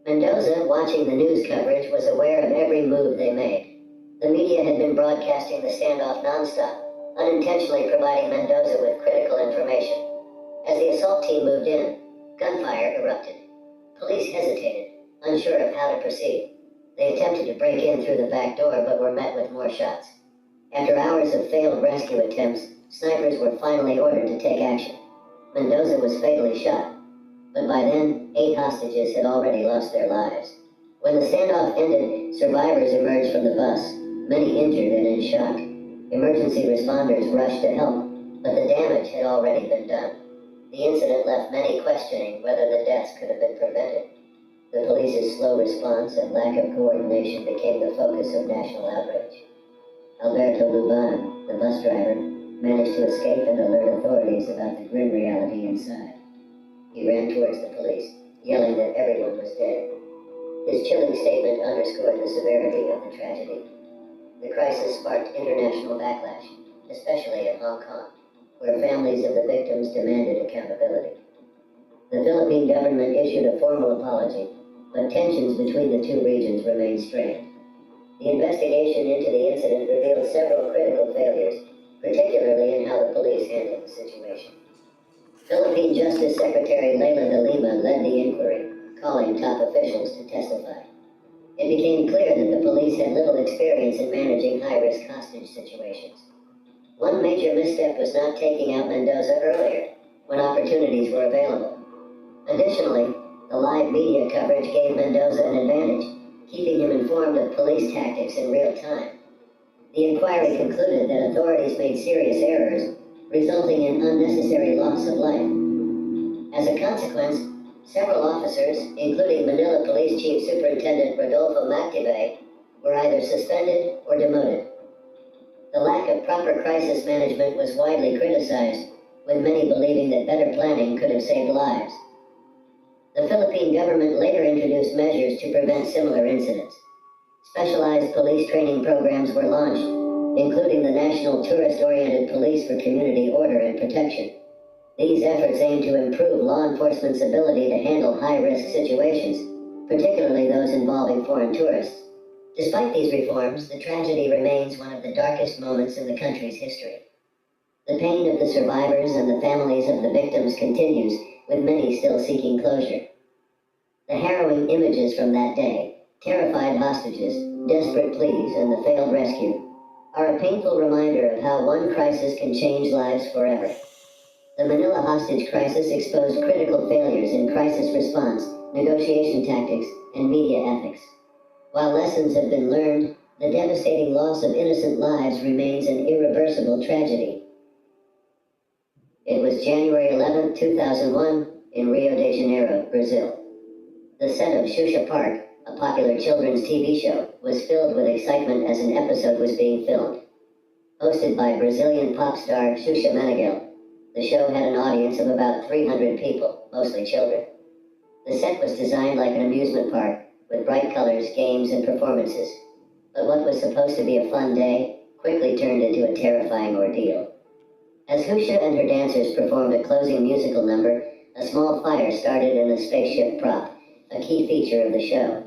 B: Mendoza, watching the news coverage, was aware of every move they made. The media had been broadcasting the standoff nonstop, unintentionally providing Mendoza with critical information. As the assault team moved in, gunfire erupted. Police hesitated, unsure of how to proceed. They attempted to break in through the back door, but were met with more shots. After hours of failed rescue attempts, snipers were finally ordered to take action. Mendoza was fatally shot, but by then, 8 hostages had already lost their lives. When the standoff ended, survivors emerged from the bus, many injured and in shock. Emergency responders rushed to help, but the damage had already been done. The incident left many questioning whether the deaths could have been prevented. The police's slow response and lack of coordination became the focus of national outrage. Alberto Lubana, the bus driver, managed to escape and alert authorities about the grim reality inside. He ran towards the police, yelling that everyone was dead. His chilling statement underscored the severity of the tragedy. The crisis sparked international backlash, especially in Hong Kong, where families of the victims demanded accountability. The Philippine government issued a formal apology, but tensions between the two regions remained strained. The investigation into the incident revealed several critical failures, particularly in how the police handled the situation. Philippine Justice Secretary Leila de Lima led the inquiry, calling top officials to testify. It became clear that the police had little experience in managing high-risk hostage situations. One major misstep was not taking out Mendoza earlier, when opportunities were available. Additionally, the live media coverage gave Mendoza an advantage, keeping him informed of police tactics in real time. The inquiry concluded that authorities made serious errors, resulting in unnecessary loss of life. As a consequence, several officers, including Manila Police Chief Superintendent Rodolfo Mactibe, were either suspended or demoted. The lack of proper crisis management was widely criticized, with many believing that better planning could have saved lives. The Philippine government later introduced measures to prevent similar incidents. Specialized police training programs were launched, including the National Tourist-Oriented Police for Community Order and Protection. These efforts aim to improve law enforcement's ability to handle high-risk situations, particularly those involving foreign tourists. Despite these reforms, the tragedy remains one of the darkest moments in the country's history. The pain of the survivors and the families of the victims continues, with many still seeking closure. The harrowing images from that day, terrified hostages, desperate pleas, and the failed rescue, are a painful reminder of how one crisis can change lives forever. The Manila hostage crisis exposed critical failures in crisis response, negotiation tactics, and media ethics. While lessons have been learned, the devastating loss of innocent lives remains an irreversible tragedy. It was January 11, 2001, in Rio de Janeiro, Brazil. The set of Xuxa Park, a popular children's TV show, was filled with excitement as an episode was being filmed. Hosted by Brazilian pop star Xuxa Meneghel, the show had an audience of about 300 people, mostly children. The set was designed like an amusement park, with bright colors, games, and performances. But what was supposed to be a fun day quickly turned into a terrifying ordeal. As Xuxa and her dancers performed a closing musical number, a small fire started in the spaceship prop, a key feature of the show.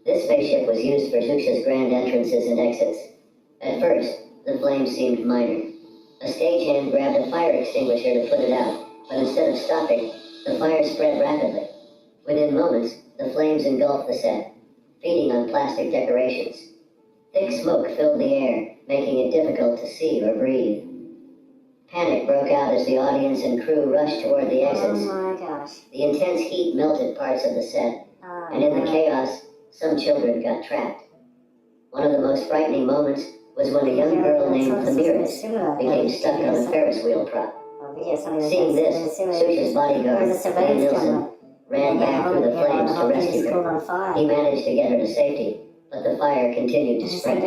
B: This spaceship was used for Xuxa's grand entrances and exits. At first, the flames seemed minor. A stagehand grabbed a fire extinguisher to put it out, but instead of stopping, the fire spread rapidly. Within moments, the flames engulfed the set, feeding on plastic decorations. Thick smoke filled the air, making it difficult to see or breathe. Panic broke out as the audience and crew rushed toward the exits.
A: Oh my gosh.
B: The intense heat melted parts of the set, and in the chaos, some children got trapped. One of the most frightening moments was when a young girl named Tamiris became stuck on a Ferris wheel prop. Seeing this, Xuxa's bodyguard, Van Nielsen, ran back through the flames to rescue her. He managed to get her to safety, but the fire continued to spread.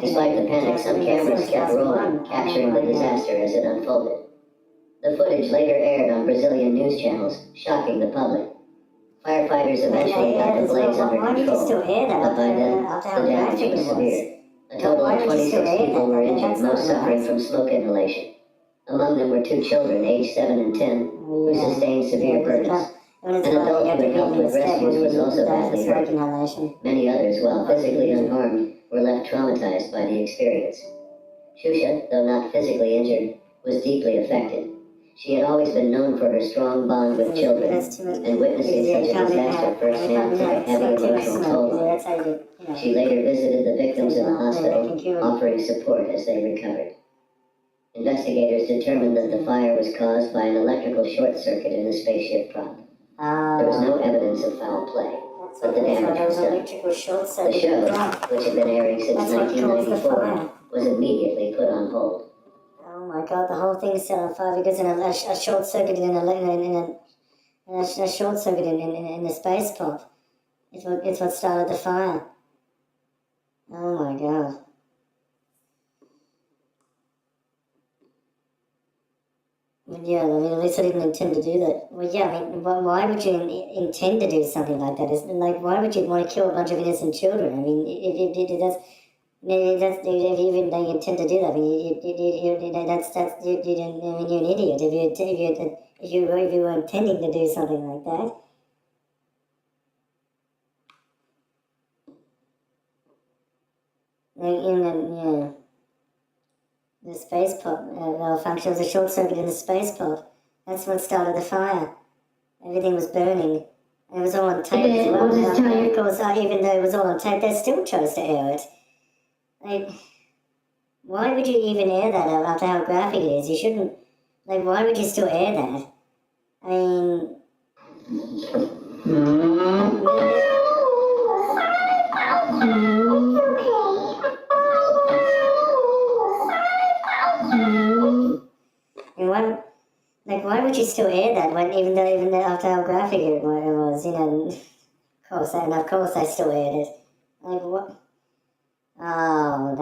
B: Despite the panic, some cameras kept rolling, capturing the disaster as it unfolded. The footage later aired on Brazilian news channels, shocking the public. Firefighters eventually got the blaze under control, but by then, the damage was severe. A total of 26 people were injured, most suffering from smoke inhalation. Among them were 2 children, aged 7 and 10, who sustained severe burns. An adult who had helped with rescues was also badly hurt. Many others, while physically unharmed, were left traumatized by the experience. Xuxa, though not physically injured, was deeply affected. She had always been known for her strong bond with children, and witnessing such a disaster firsthand took a heavy emotional toll on her. She later visited the victims in the hospital, offering support as they recovered. Investigators determined that the fire was caused by an electrical short circuit in the spaceship prop. There was no evidence of foul play, but the damage was done. The show, which had been airing since 1994, was immediately put on hold.
A: Oh my God, the whole thing set on fire because a short circuit a short circuit in the space pod. It's what started the fire. Oh my God. Yeah, I mean, at least I didn't intend to do that. Well, yeah, I mean, why would you intend to do something like that? Like, why would you want to kill a bunch of innocent children? I mean, if that's, if you even though you intend to do that, I mean, I mean, you're an idiot if you were intending to do something like that. Yeah. The space pod malfunction was a short circuit in the space pod. That's what started the fire. Everything was burning. And it was all on tape as well. And of course, even though it was all on tape, they still chose to air it. Like, why would you even air that after how graphic it is? You shouldn't. Like, why would you still air that? I mean. And why would you still air that when even though after how graphic it was, you know? And of course I still aired it. Like what? Oh,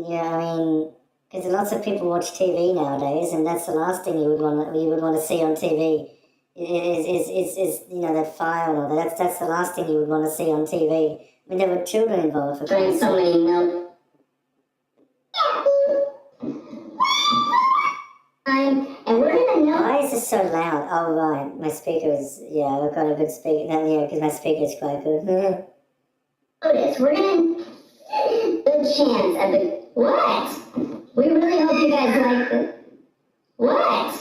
A: yeah. I mean, because lots of people watch TV nowadays, and that's the last thing you would want to see on TV. Is you know, that fire and all that. That's the last thing you would want to see on TV. I mean, there were children involved.
B: Drank so many milk. And we're gonna know.
A: Why is this so loud? Oh right, my speaker is, yeah, I've got a good speaker. Yeah, because my speaker is quite good.
B: Notice, we're gonna good chance of the what? We really hope you guys like the what?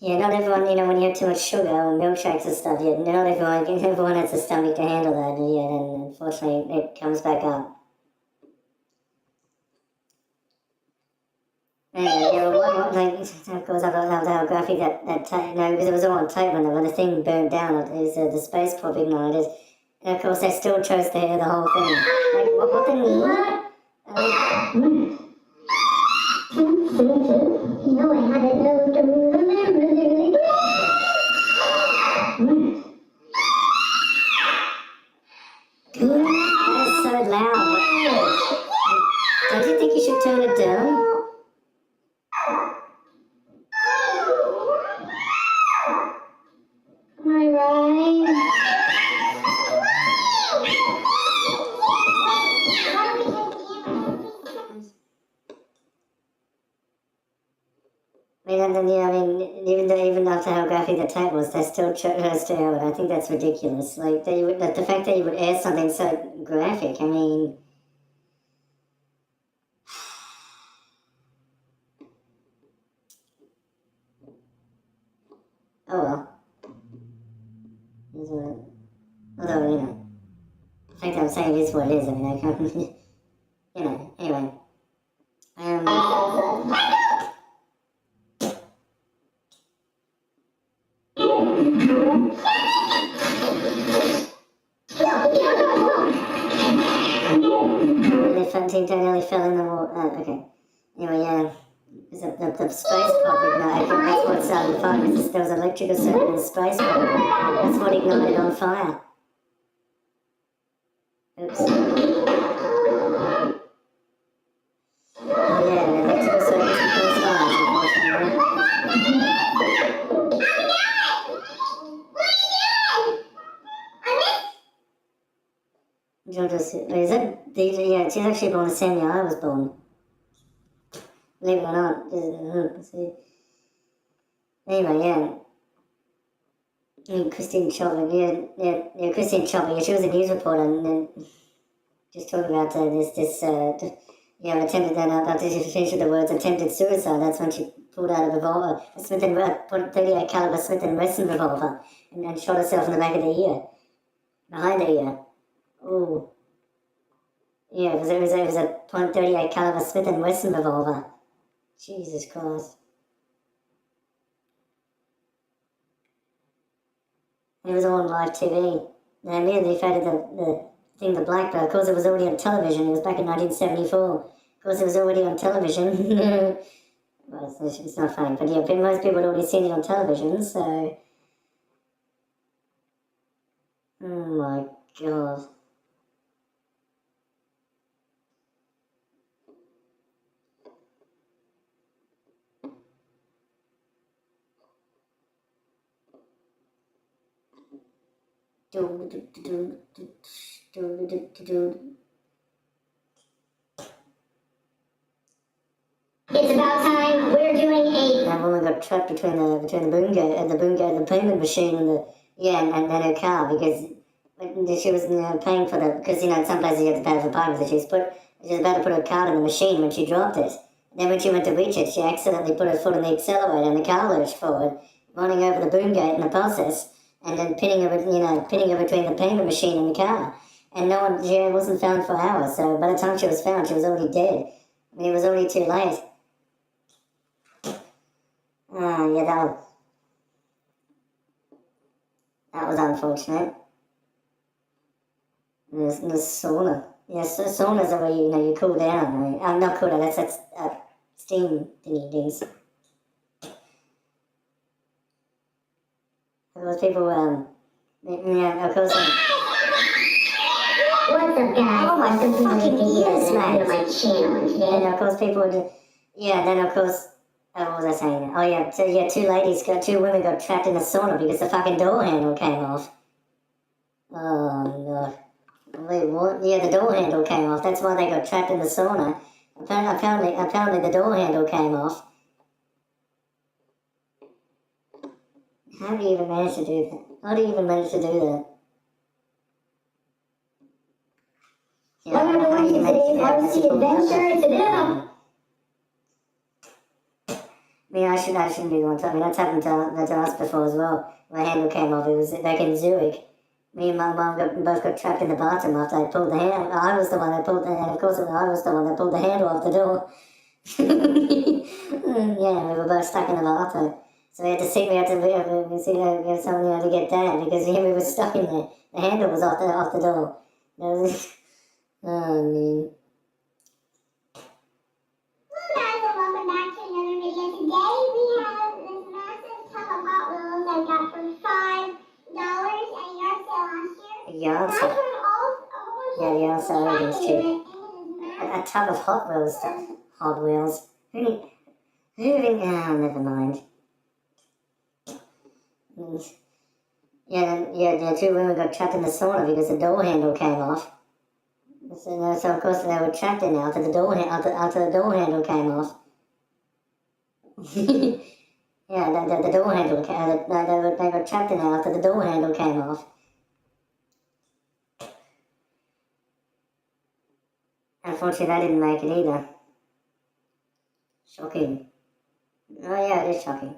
A: Yeah, not everyone, you know, when you have too much sugar or milkshakes and stuff, yeah, not everyone has the stomach to handle that, and yeah, then unfortunately it comes back up. Anyway, yeah, like, of course, I don't know how graphic that tape, no, because it was all on tape when the thing burned down, the space pop ignited, and of course they still chose to air the whole thing. Like, what the
B: No, I haven't known to really.
A: That is so loud. Don't you think you should turn it down?
B: Am I right?
A: I mean, even after how graphic the tape was, they still chose to air it. I think that's ridiculous. Like, the fact that you would air something so graphic, I mean. Oh well. Although, you know, the fact that I'm saying it is what it is, I mean, I can't, you know, anyway. Nearly fell in the water. Okay. Anyway, yeah. The space pop ignited. That's what started the fire. There was electrical circuit in the space pop. That's what ignited on fire. Oops. Oh yeah, the electrical circuits can cause fires, unfortunately. Georgia's, is it? Yeah, she's actually born the same year I was born. Believe it or not. See. Anyway, yeah. Christine Chopper, Christine Chopper, yeah, she was a news reporter and just talking about attempted, then after she finished with the words attempted suicide, that's when she pulled out a revolver, a Smith and 38 caliber Smith and Wesson revolver, and shot herself in the back of the ear, behind the ear. Ooh. Yeah, it was a .38 caliber Smith and Wesson revolver. Jesus Christ. It was all on live TV. And I immediately faded the black belt. Of course, it was already on television. It was back in 1974. Of course, it was already on television. Well, it's not funny, but yeah, most people had already seen it on television, so... Oh my god.
B: It's about time we're doing a...
A: That woman got trapped between the payment machine and and her car because she was paying for because in some places you have to pay for parking, so she was about to put her card in the machine when she dropped it. And then when she went to reach it, she accidentally put her foot on the accelerator and the car lurched forward, running over the boom gate in the process, and then pinning her between the payment machine and the car. And she wasn't found for hours, so by the time she was found, she was already dead. I mean, it was already too late. Yeah, that was unfortunate. The sauna. Yes, yeah, saunas are where you cool down. I mean, not cool down. That's steam things. Those people, yeah, of course.
B: What's up, guys?
A: Oh my fucking ears, mate!
B: My channel, okay?
A: And of course, people would. Yeah, then of course. What was I saying? Oh yeah, so yeah, two women got trapped in the sauna because the fucking door handle came off. Oh no. Wait, what? Yeah, the door handle came off. That's why they got trapped in the sauna. Apparently the door handle came off. How do you even manage to do that? How do you even manage to do that? Yeah,
B: Welcome everyone to today's Odyssey Adventure. Today,
A: I mean, I shouldn't be the one. I mean, that's happened to us before as well. My handle came off. It was back in Zurich. Me and my mum both got trapped in the bathroom after I pulled the handle. I was the one that pulled the handle. Of course, I was the one that pulled the handle off the door. Yeah, we were both stuck in the bathroom. So we had to get someone to get Dad because we were stuck in there. The handle was off the door. Oh man.
B: welcome back to another video. Today we have this massive tub of Hot Wheels I got for $5 at a yard sale last year.
A: Yard sale. Yeah, yard sale is cheap. A tub of Hot Wheels stuff. Hot Wheels. Who never mind. Yeah, the two women got trapped in the sauna because the door handle came off. So of course they were trapped in there after the door handle came off. Yeah, the door handle they were trapped in there after the door handle came off. Unfortunately, I didn't make it either. Shocking. Oh yeah, it is shocking.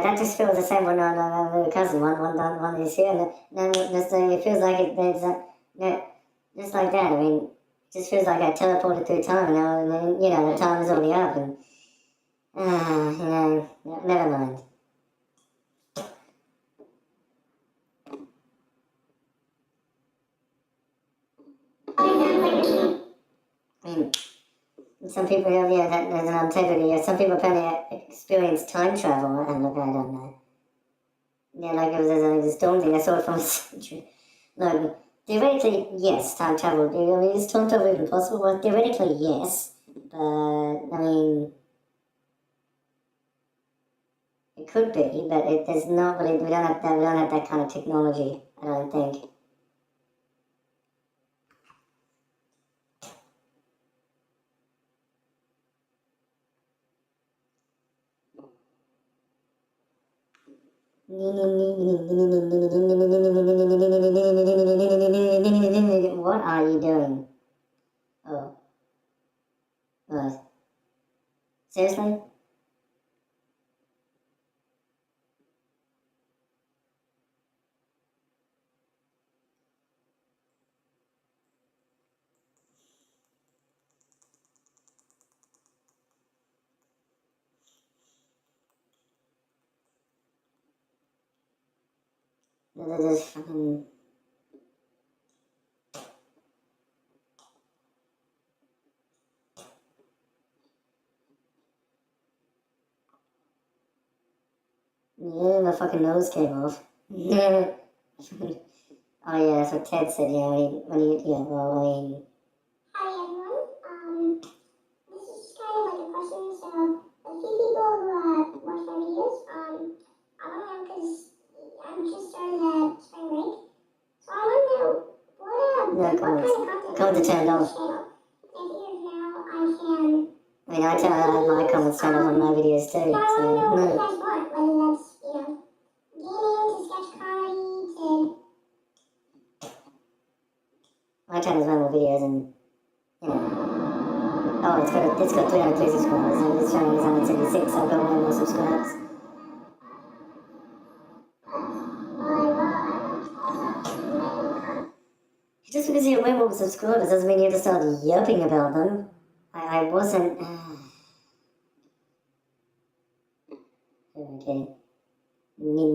A: That just feels the same one on the cousin one this year, and then it feels like just like that. I mean, it just feels like I teleported through time, and then the time is already up, and never mind. I mean, some people have, there's an integrity. Some people apparently experience time travel, and look, I don't know. Yeah, like it was this daunting. I saw it from a century. Look, theoretically, yes, time travel. I mean, is time travel even possible? Well, theoretically, yes, but I mean, it could be, but there's not really. We don't have that kind of technology. I don't think. What are you doing? Oh. What? Seriously? They're just fucking... Yeah, my fucking nose came off. Yeah. Oh yeah, that's what Ted said, yeah, well, I mean...
C: Hi everyone, this is just kind of like a question, so a few people who watch my videos, I want to know because I'm just starting at spring break, so I want to know what kind of content
A: Comments turned off.
C: channel. And here now I can...
A: I mean, I have my comments turned off on my videos too,
C: I want to know what you
A: so...
C: guys want, whether that's, gaming, to sketch comedy, to...
A: My channel's normal videos and, oh, it's got 303 subscribers and this channel is 176, so I've got way more subscribers. Just because you have way more subscribers doesn't mean you have to start yelping about them. I wasn't... okay. Never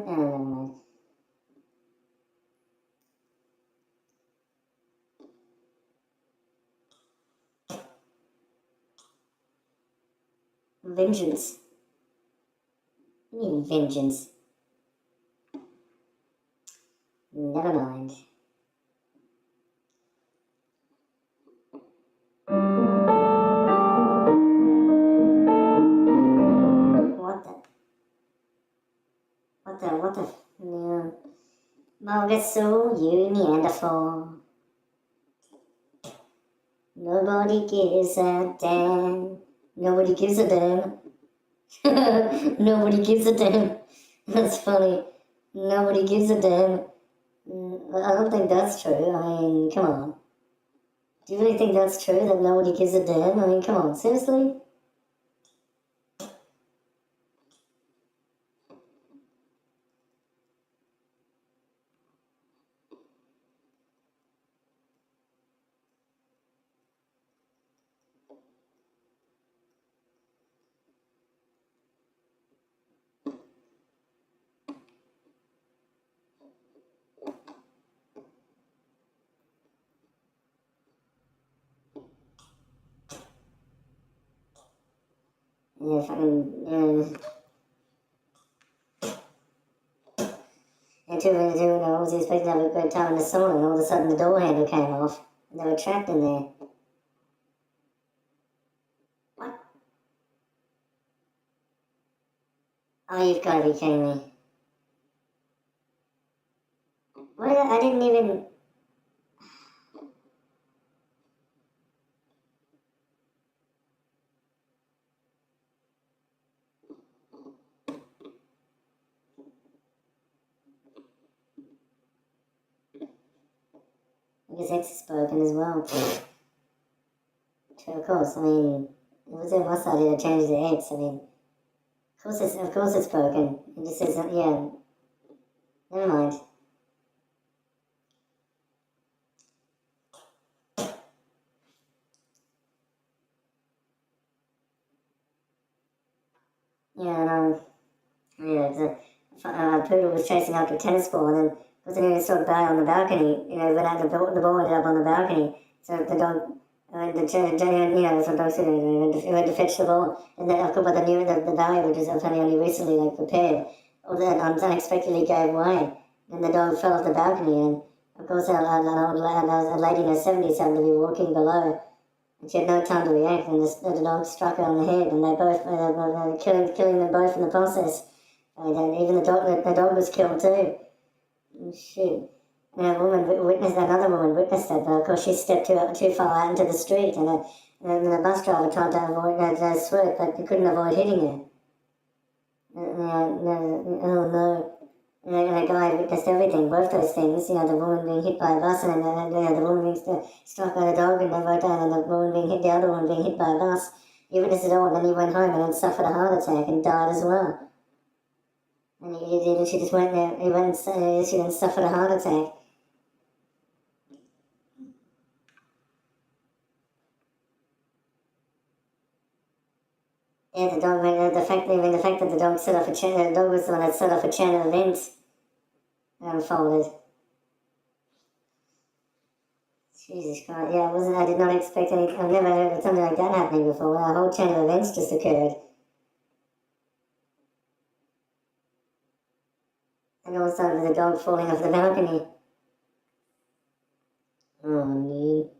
A: mind. Vengeance. What do you mean vengeance? Never mind. What the? Yeah. Margasu, you Neanderthal. Nobody gives a damn. Nobody gives a damn. Nobody gives a damn. That's funny. Nobody gives a damn. I don't think that's true. I mean, come on. Do you really think that's true, that nobody gives a damn? I mean, come on, seriously? Yeah, fucking, and two minutes ago, I was expecting to have a good time in the sauna, and all of a sudden the door handle came off, and they were trapped in there. What? Oh, you've got to be kidding me. What? I didn't even... I guess X is broken as well. True, of course, I mean, it was in my side to change the X, I mean, of course it's broken. It just says, yeah, never mind. Yeah, Poodle was chasing after a tennis ball, and then wasn't even sort of by on the balcony. Went out the ball ended up on the balcony. So the dog, so dog said he went to fetch the ball, and then of course, but the barrier, which was apparently only recently repaired, all that unexpectedly gave way, and the dog fell off the balcony, and of course, a lady in her 70s happened to be walking below. And she had no time to react, and the dog struck her on the head, and they both killing them both in the process. And even the dog was killed too. Shit. And another woman witnessed it, but of course she stepped too far out into the street, and the bus driver tried to avoid swerve, but he couldn't avoid hitting her. Oh no. And the guy witnessed everything, both those things, the woman being hit by a bus, and the woman being struck by the dog, and the woman being hit, the other one being hit by a bus. He witnessed it all, and then he went home and then suffered a heart attack and died as well. And she just went there, she then suffered a heart attack. Yeah, the dog. The fact that the dog set off a chain. The dog was the one that set off a chain of events that unfolded. Jesus Christ! Yeah, I did not expect any. I've never heard of something like that happening before. A whole chain of events just occurred, and also with the dog falling off the balcony. Oh no.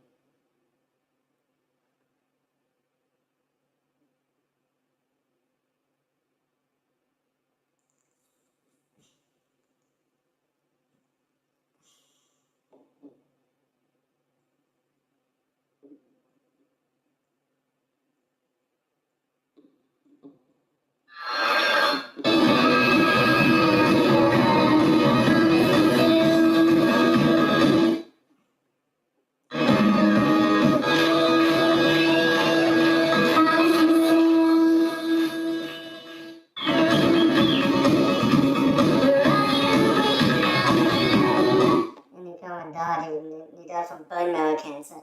A: He died from bone marrow cancer.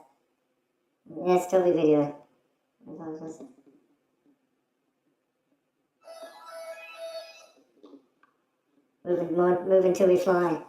A: Yeah, still the video. Move until we fly.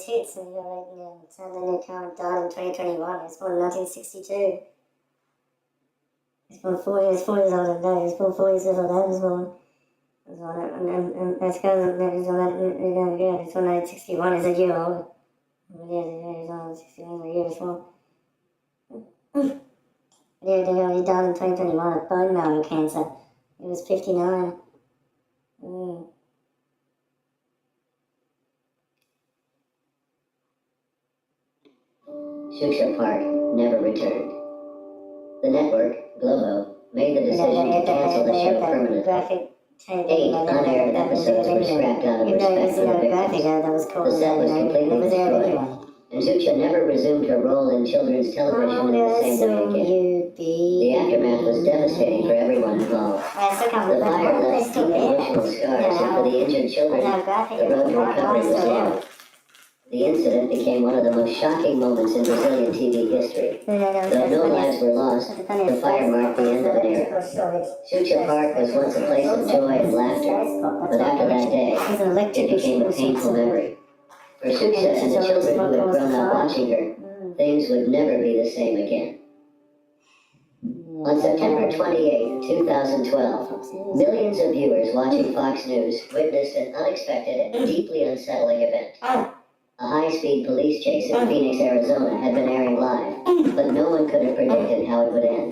A: his hits. And Sunday Current died in 2021. He was born in 1962. He's born 4 years old today. He was born 4 years old. That was born. And as far as he's on 1961. He's a year older. He's on 61. A year before. He died in 2021 of bone marrow cancer. He was 59.
B: Schuster Park never returned. The network, Globo, made the decision to cancel the show permanently. 8 on-air episodes were scrapped out of respect for the victims. The set was completely destroyed, and Zucha never resumed her role in children's television in the same way again. The aftermath was devastating for everyone involved. The fire left deep emotional scars, and for the injured children, the road to recovery was long. The incident became one of the most shocking moments in Brazilian TV history. Though no lives were lost, the fire marked the end of an era. Xuxa Park was once a place of joy and laughter, but after that day, it became a painful memory. For Xuxa and the children who had grown up watching her, things would never be the same again. On September 28, 2012, millions of viewers watching Fox News witnessed an unexpected and deeply unsettling event. A high-speed police chase in Phoenix, Arizona had been airing live, but no one could have predicted how it would end.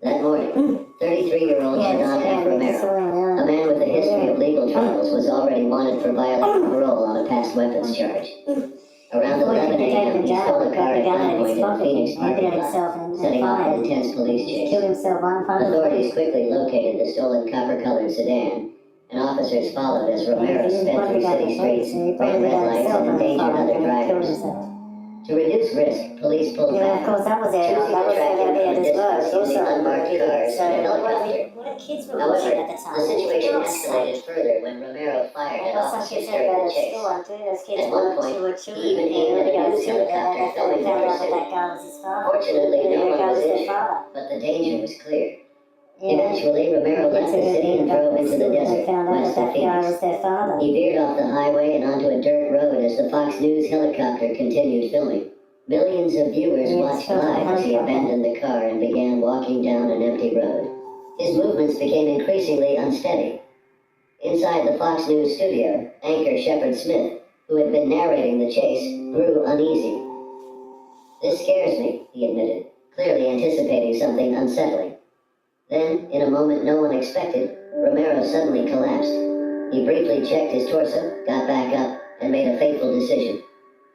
B: That morning, 33-year-old Jonathan F. Romero, a man with a history of legal troubles, was already wanted for violating parole on a past weapons charge. Around 11 a.m., he stole a car at gunpoint in a Phoenix parking lot, setting off an intense police chase. Authorities quickly located the stolen copper-colored sedan, and officers followed as Romero sped through city streets, ran red lights, and endangered other drivers. To reduce risk, police pulled back, choosing to track him from a distance using unmarked cars and a helicopter. However, the situation escalated further when Romero fired at officers during the chase. At one point, he even aimed at a news helicopter filming the pursuit. Fortunately, no one was injured, but the danger was clear. Eventually, Romero left the city and drove into the desert west of Phoenix. He veered off the highway and onto a dirt road as the Fox News helicopter continued filming. Millions of viewers watched live as he abandoned the car and began walking down an empty road. His movements became increasingly unsteady. Inside the Fox News studio, anchor Shepard Smith, who had been narrating the chase, grew uneasy. "This scares me," he admitted, clearly anticipating something unsettling. Then, in a moment no one expected, Romero suddenly collapsed. He briefly checked his torso, got back up, and made a fateful decision.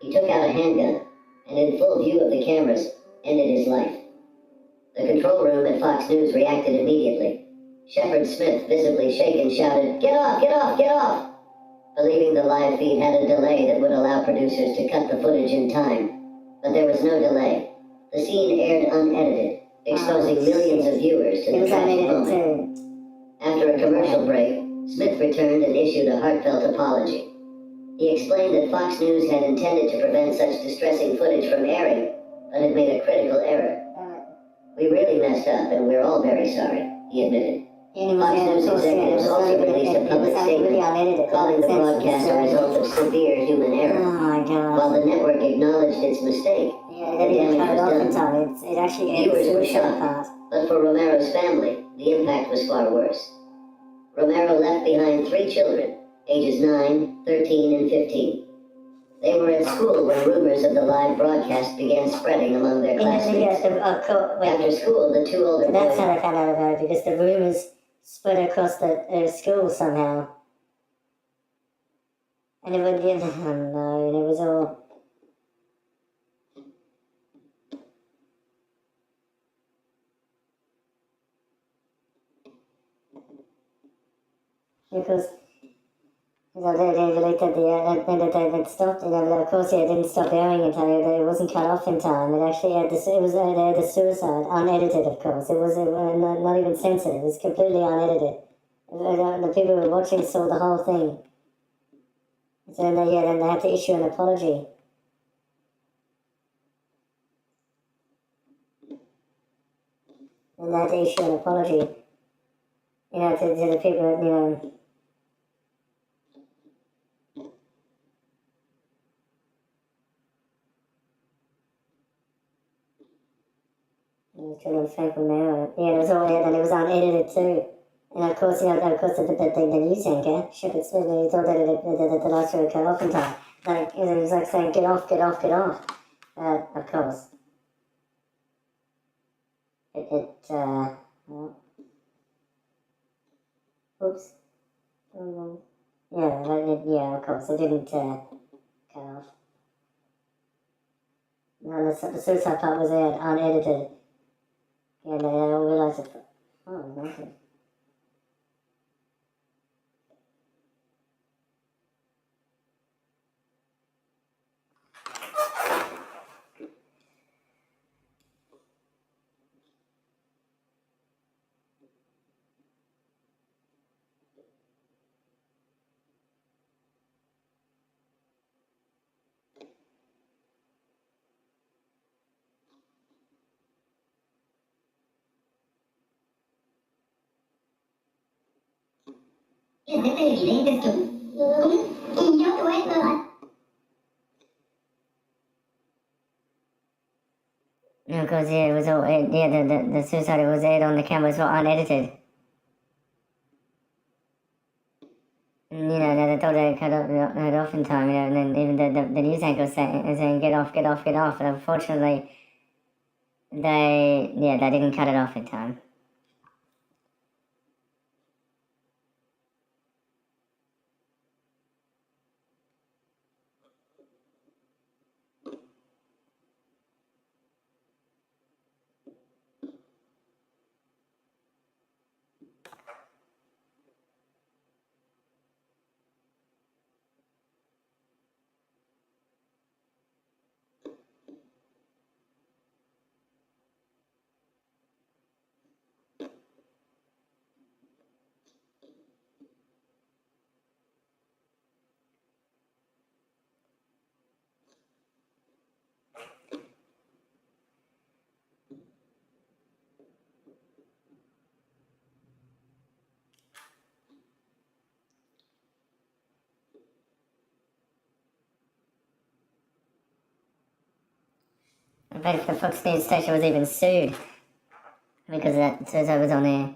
B: He took out a handgun, and in full view of the cameras, ended his life. The control room at Fox News reacted immediately. Shepard Smith, visibly shaken, shouted, "Get off, get off, get off!" Believing the live feed had a delay that would allow producers to cut the footage in time. But there was no delay. The scene aired unedited, exposing millions of viewers to the tragic moment. After a commercial break, Smith returned and issued a heartfelt apology. He explained that Fox News had intended to prevent such distressing footage from airing, but had made a critical error. "We really messed up, and we're all very sorry," he admitted. Fox News executives also released a public statement calling the broadcast a result of severe human error. While the network acknowledged its mistake, the damage was done. Viewers were shocked, but for Romero's family, the impact was far worse. Romero left behind 3 children, ages 9, 13, and 15. They were at school when rumors of the live broadcast began spreading among their classmates. After school, the 2 older boys...
A: That's how I found out about it, because the rumors spread across the school somehow. And it would, oh no, and it was all... Because they stopped, of course, it didn't stop airing in time, it wasn't cut off in time, it actually had they had the suicide, unedited, of course, it was not even censored, it was completely unedited. The people who were watching saw the whole thing. So then they had to issue an apology. And they had to issue an apology, to the people, Children Frank Romero. Yeah, it was all and it was unedited too. And of course, the news anchor shook its head and he thought that the lights would cut off in time. Like, it was like saying, get off, get off, get off. Of course. Well, oops. Yeah, of course, it didn't cut off. No, the suicide part was there, unedited. And I realized it. Oh, nothing.
C: Desde televidentes tú. Y yo tuve todas.
A: Because yeah, it was all the suicide was aired on the cameras were unedited. And, they thought they cut it off in time, and then even the news anchor was saying get off, get off, get off. And unfortunately, they didn't cut it off in time. I bet if the Fox News station was even sued because that suicide was on air.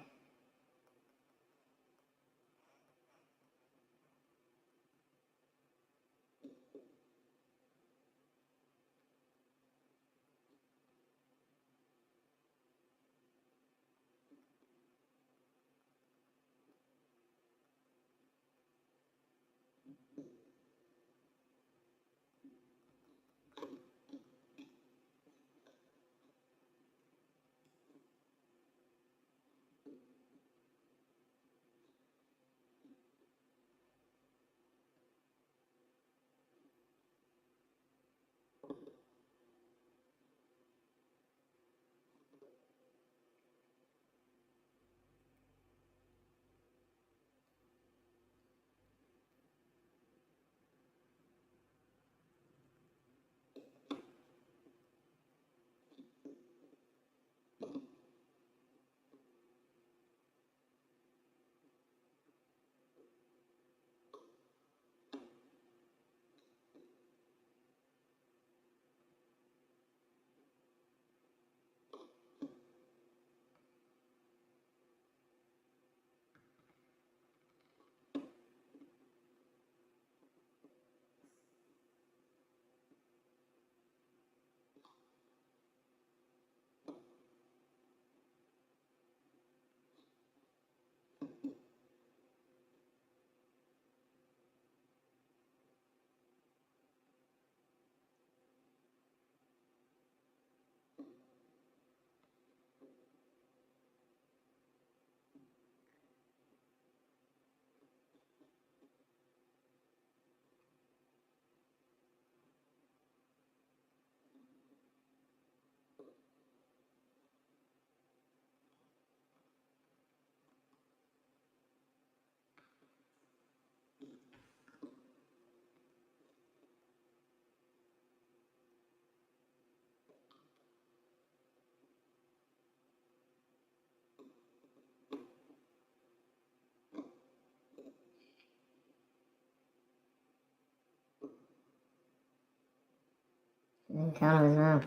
A: Count as well.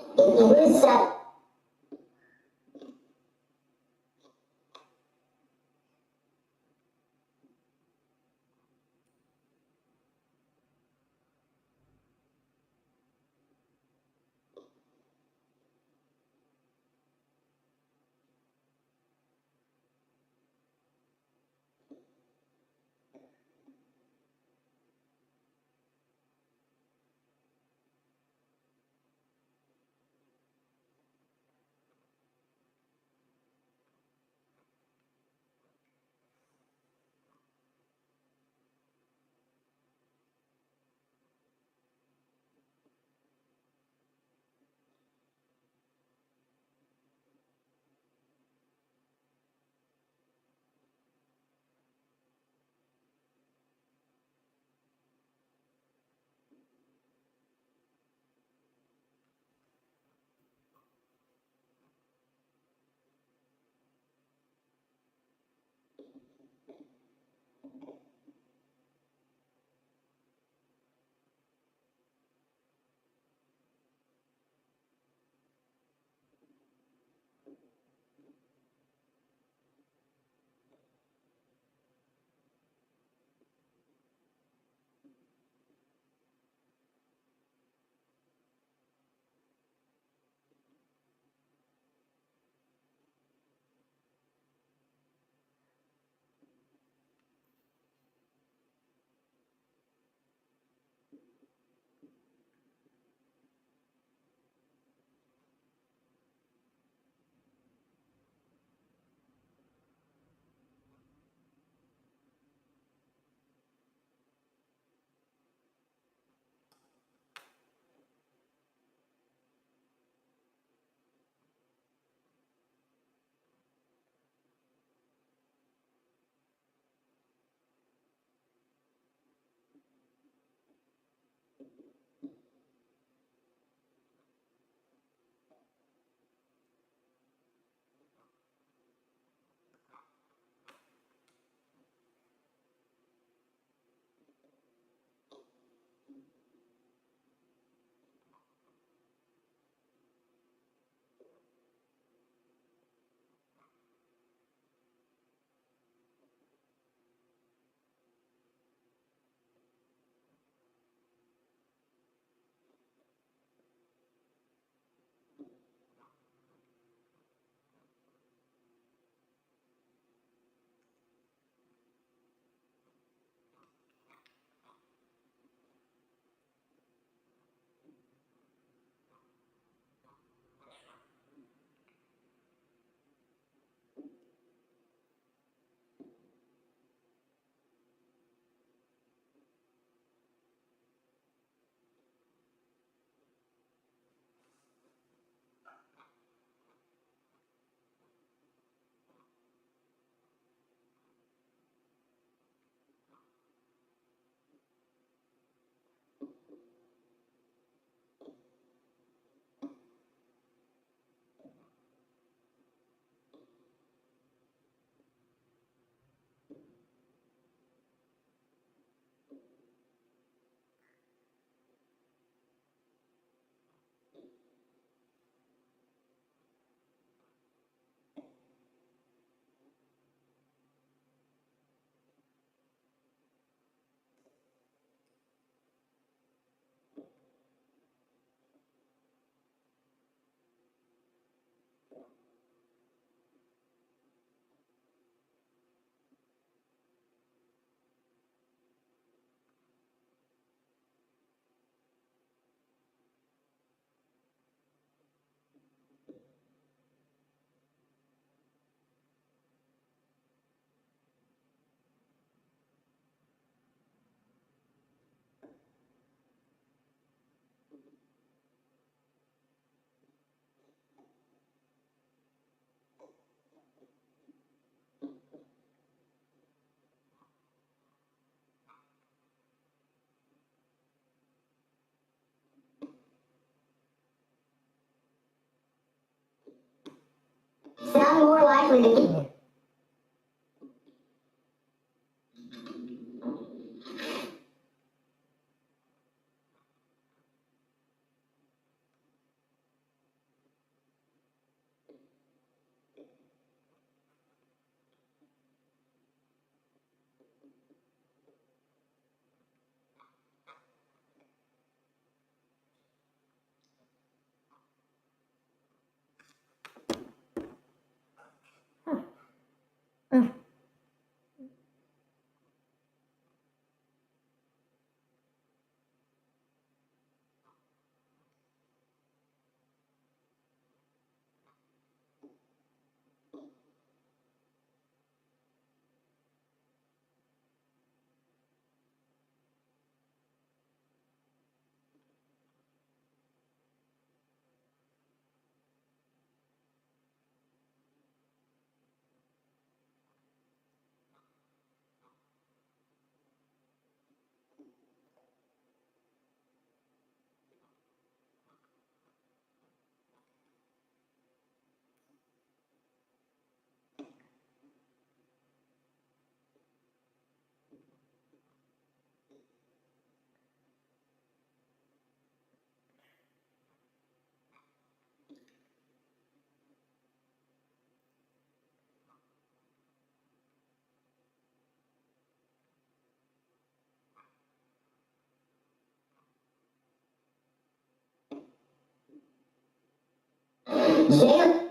B: In his sound more likely to Sam?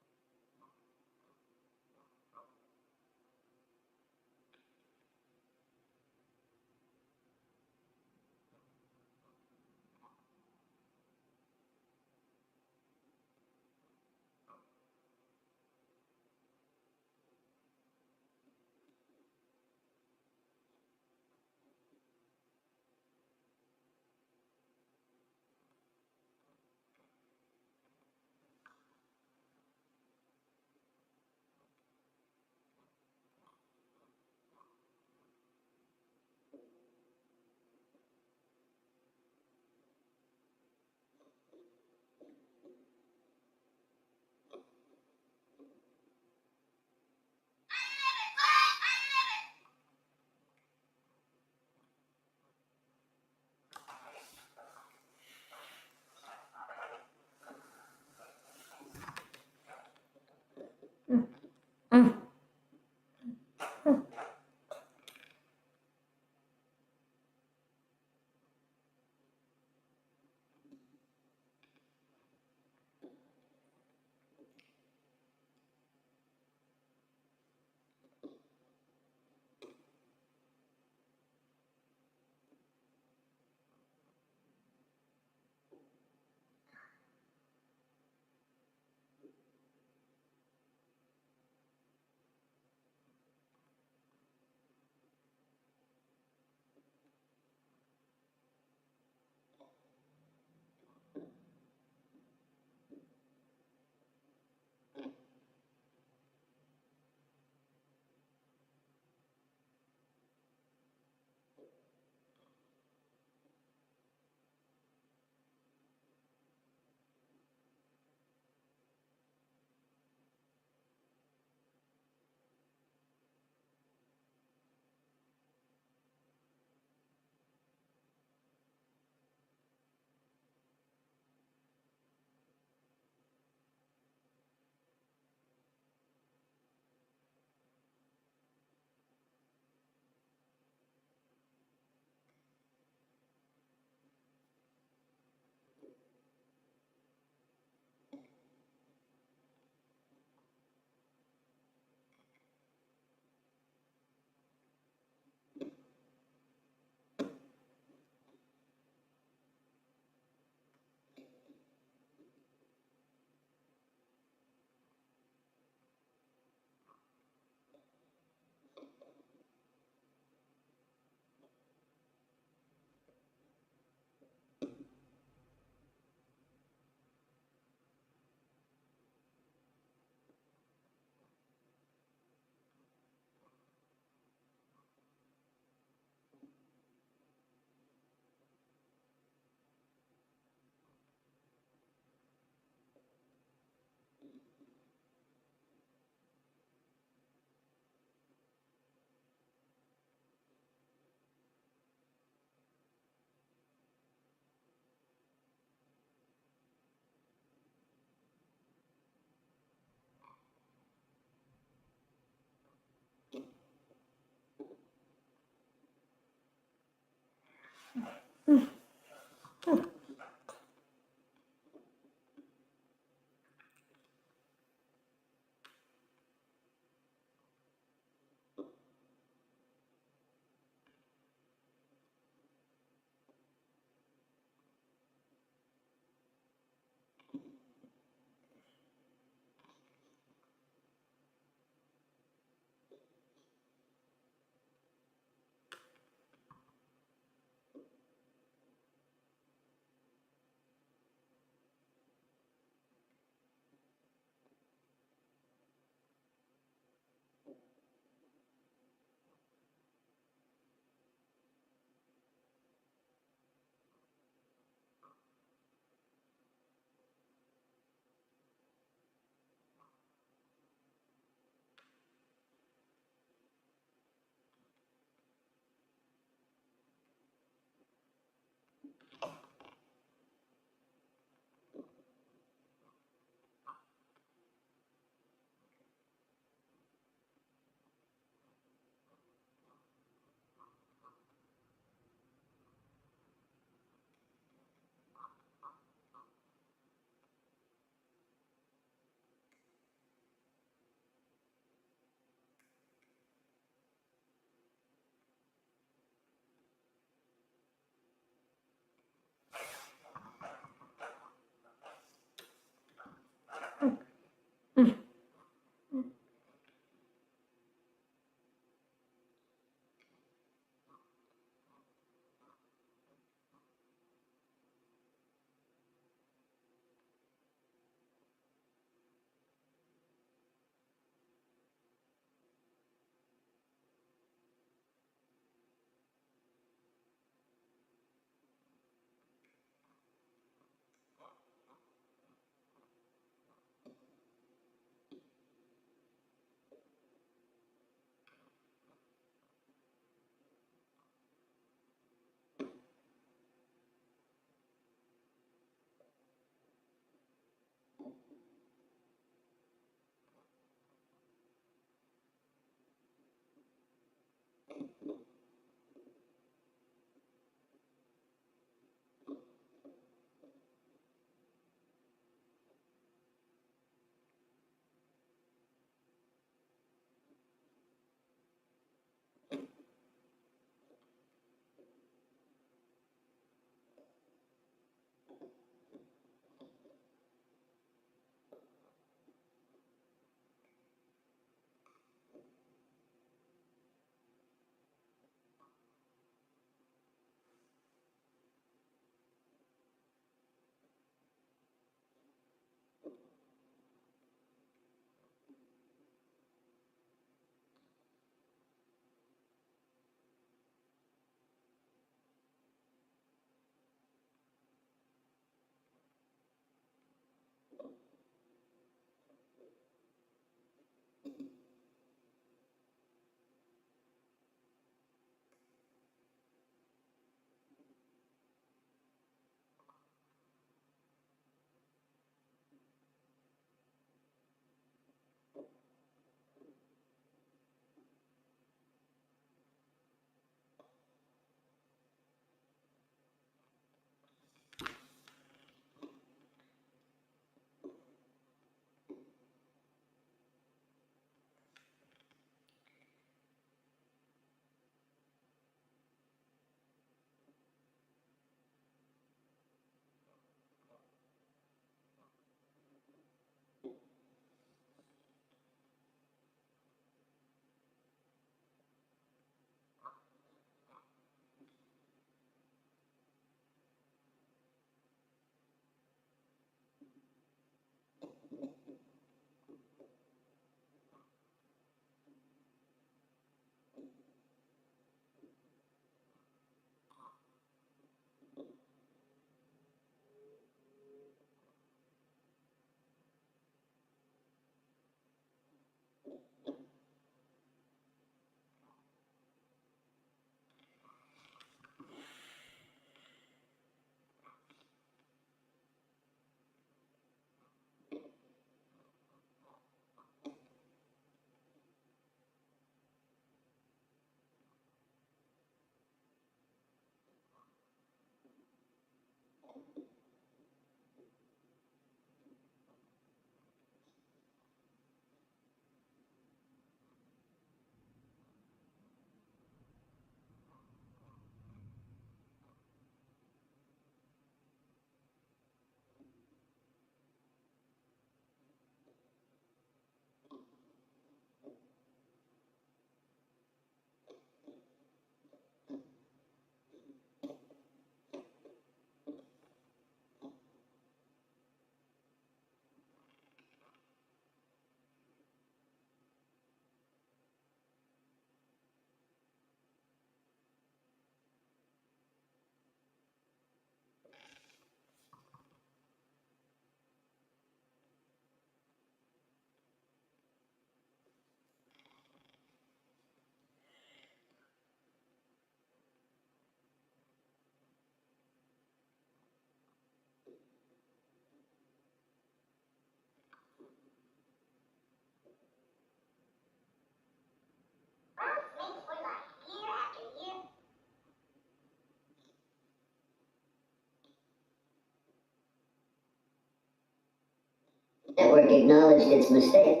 B: network acknowledged its mistake.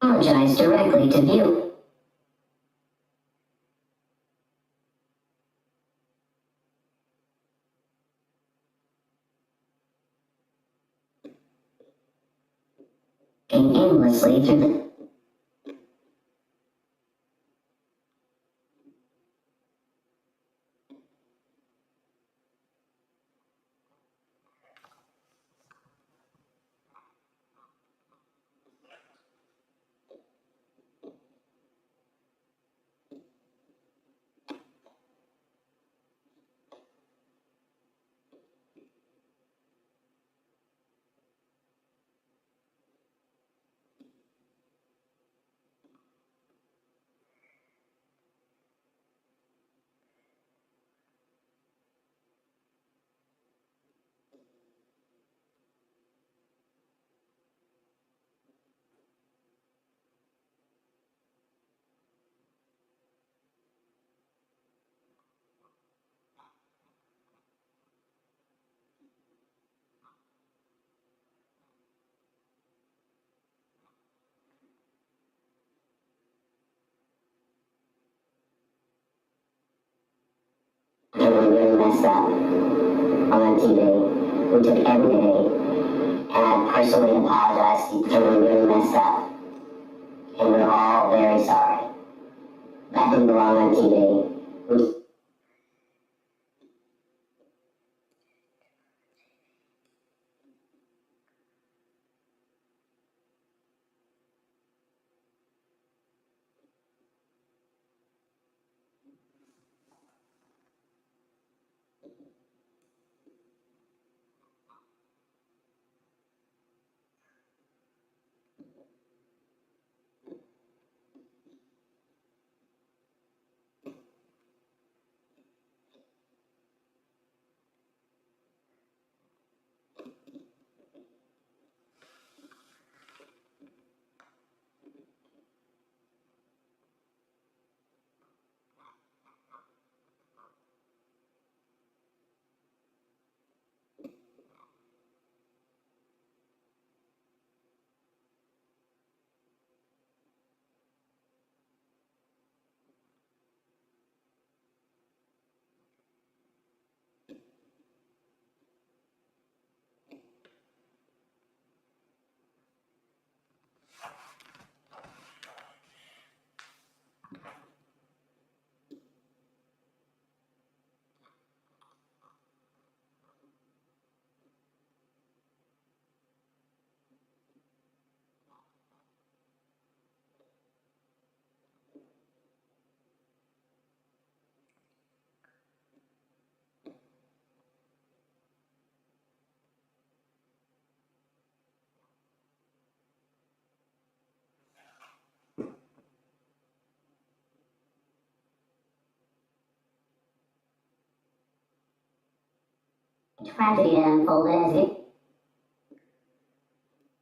B: Apologize directly to view. Aimlessly through the and we really messed up on TV. We took every day, and I personally apologize and we really messed up. And we're all very sorry. That didn't belong on TV. Tragedy that unfolded as it.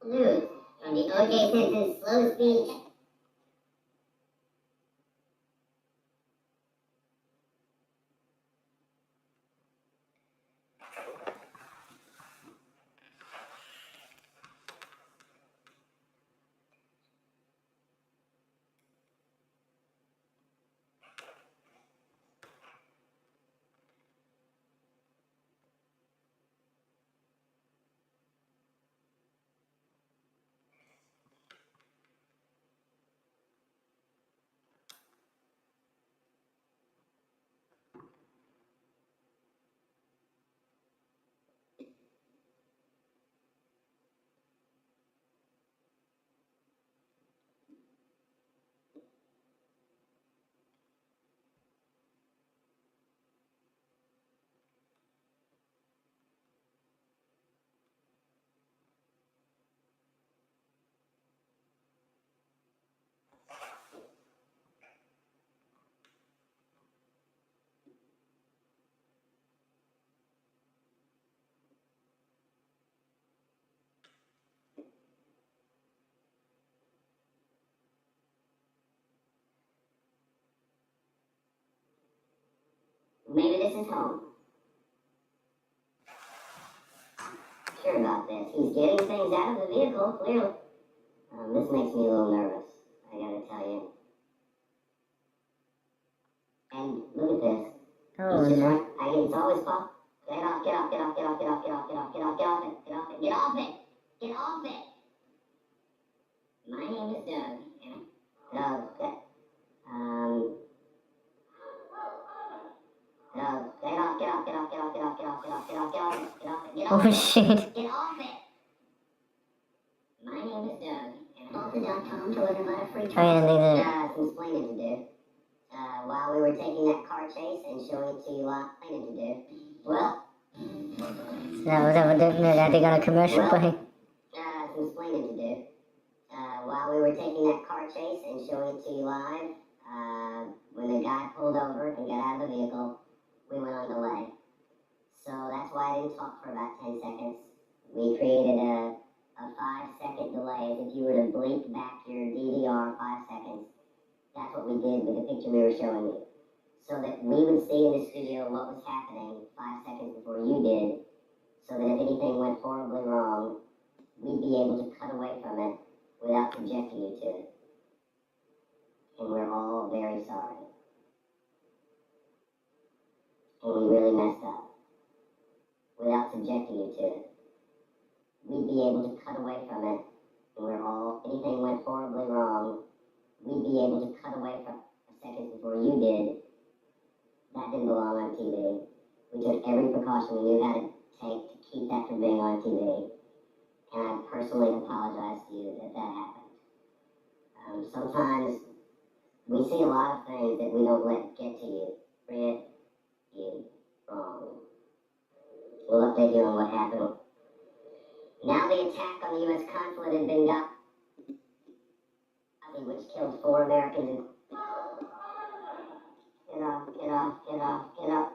B: News from the O.J. Simpson slow speech. Maybe this is home. Sure about this. He's getting things out of the vehicle, clearly. This makes me a little nervous, I gotta tell you. And look at this.
A: Oh,
B: It's just
A: no.
B: right. It's always pop. Get off, get off, get off, get off, get off, get off, get off, get off, get off it, get off it, get off it, get off it. My name is Doug. Doug, get Doug, get off, get off, get off, get off, get off, get off, get off, get off, get off it, get off it, get off
A: Oh,
B: it,
A: shit.
B: get off it. My name is Doug, and author.com to learn about a free
A: Oh, yeah, they did.
B: some explaining to do. While we were taking that car chase and showing it to you live, explaining to do. Well,
A: That was that they got a commercial
B: Well,
A: break.
B: some explaining to do. While we were taking that car chase and showing it to you live, when the guy pulled over and got out of the vehicle, we went on delay. So that's why I didn't talk for about 10 seconds. We created a 5-second delay, as if you were to blink back your DVR 5 seconds. That's what we did with the picture we were showing you. So that we would see in the studio what was happening 5 seconds before you did, so that if anything went horribly wrong, we'd be able to cut away from it without subjecting you to it. And we're all very sorry. And we really messed up. Without subjecting you to it. We'd be able to cut away from it, and we're all, if anything went horribly wrong, we'd be able to cut away from seconds before you did. That didn't belong on TV. We took every precaution we knew how to take to keep that from being on TV. And I personally apologize to you that happened. Sometimes we see a lot of things that we don't let get to you. Read you wrong. We'll update you on what happened. Now the attack on the U.S. consulate in Benghazi, which killed 4 Americans. Get off, get off, get off, get off.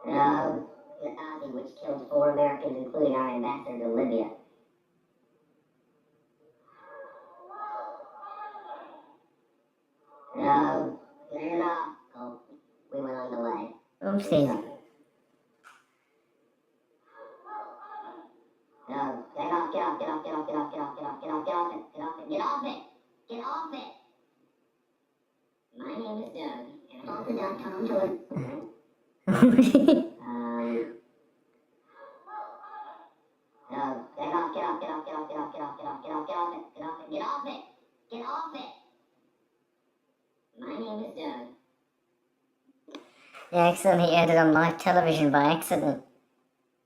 B: Benghazi, which killed 4 Americans, including our ambassador to Libya. Get off. Oh, we went on delay.
A: Oopsies.
B: Get off, get off, get off, get off, get off, get off, get off, get off, get off it, get off it, get off it, get off it. My name is Doug, and author.com to learn. Get off, get off, get off, get off, get off, get off, get off, get off, get off it, get off it, get off it, get off it. My name is Doug.
A: He accidentally aired on live television by accident.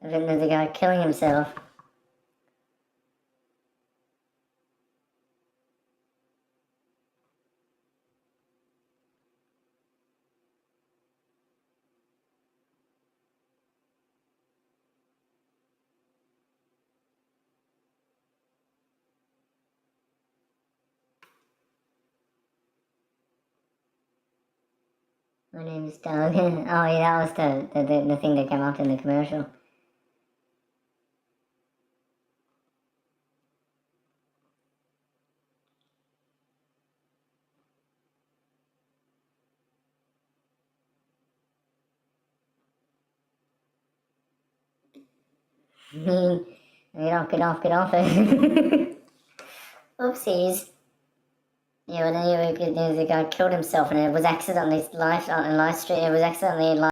A: I didn't know the guy killing himself. My name is Doug. Oh yeah, that was the thing that came out in the commercial. Get off, get off, get off it. Oopsies. Yeah, well, then the guy killed himself, and it was accidentally live stream. It was accidentally live.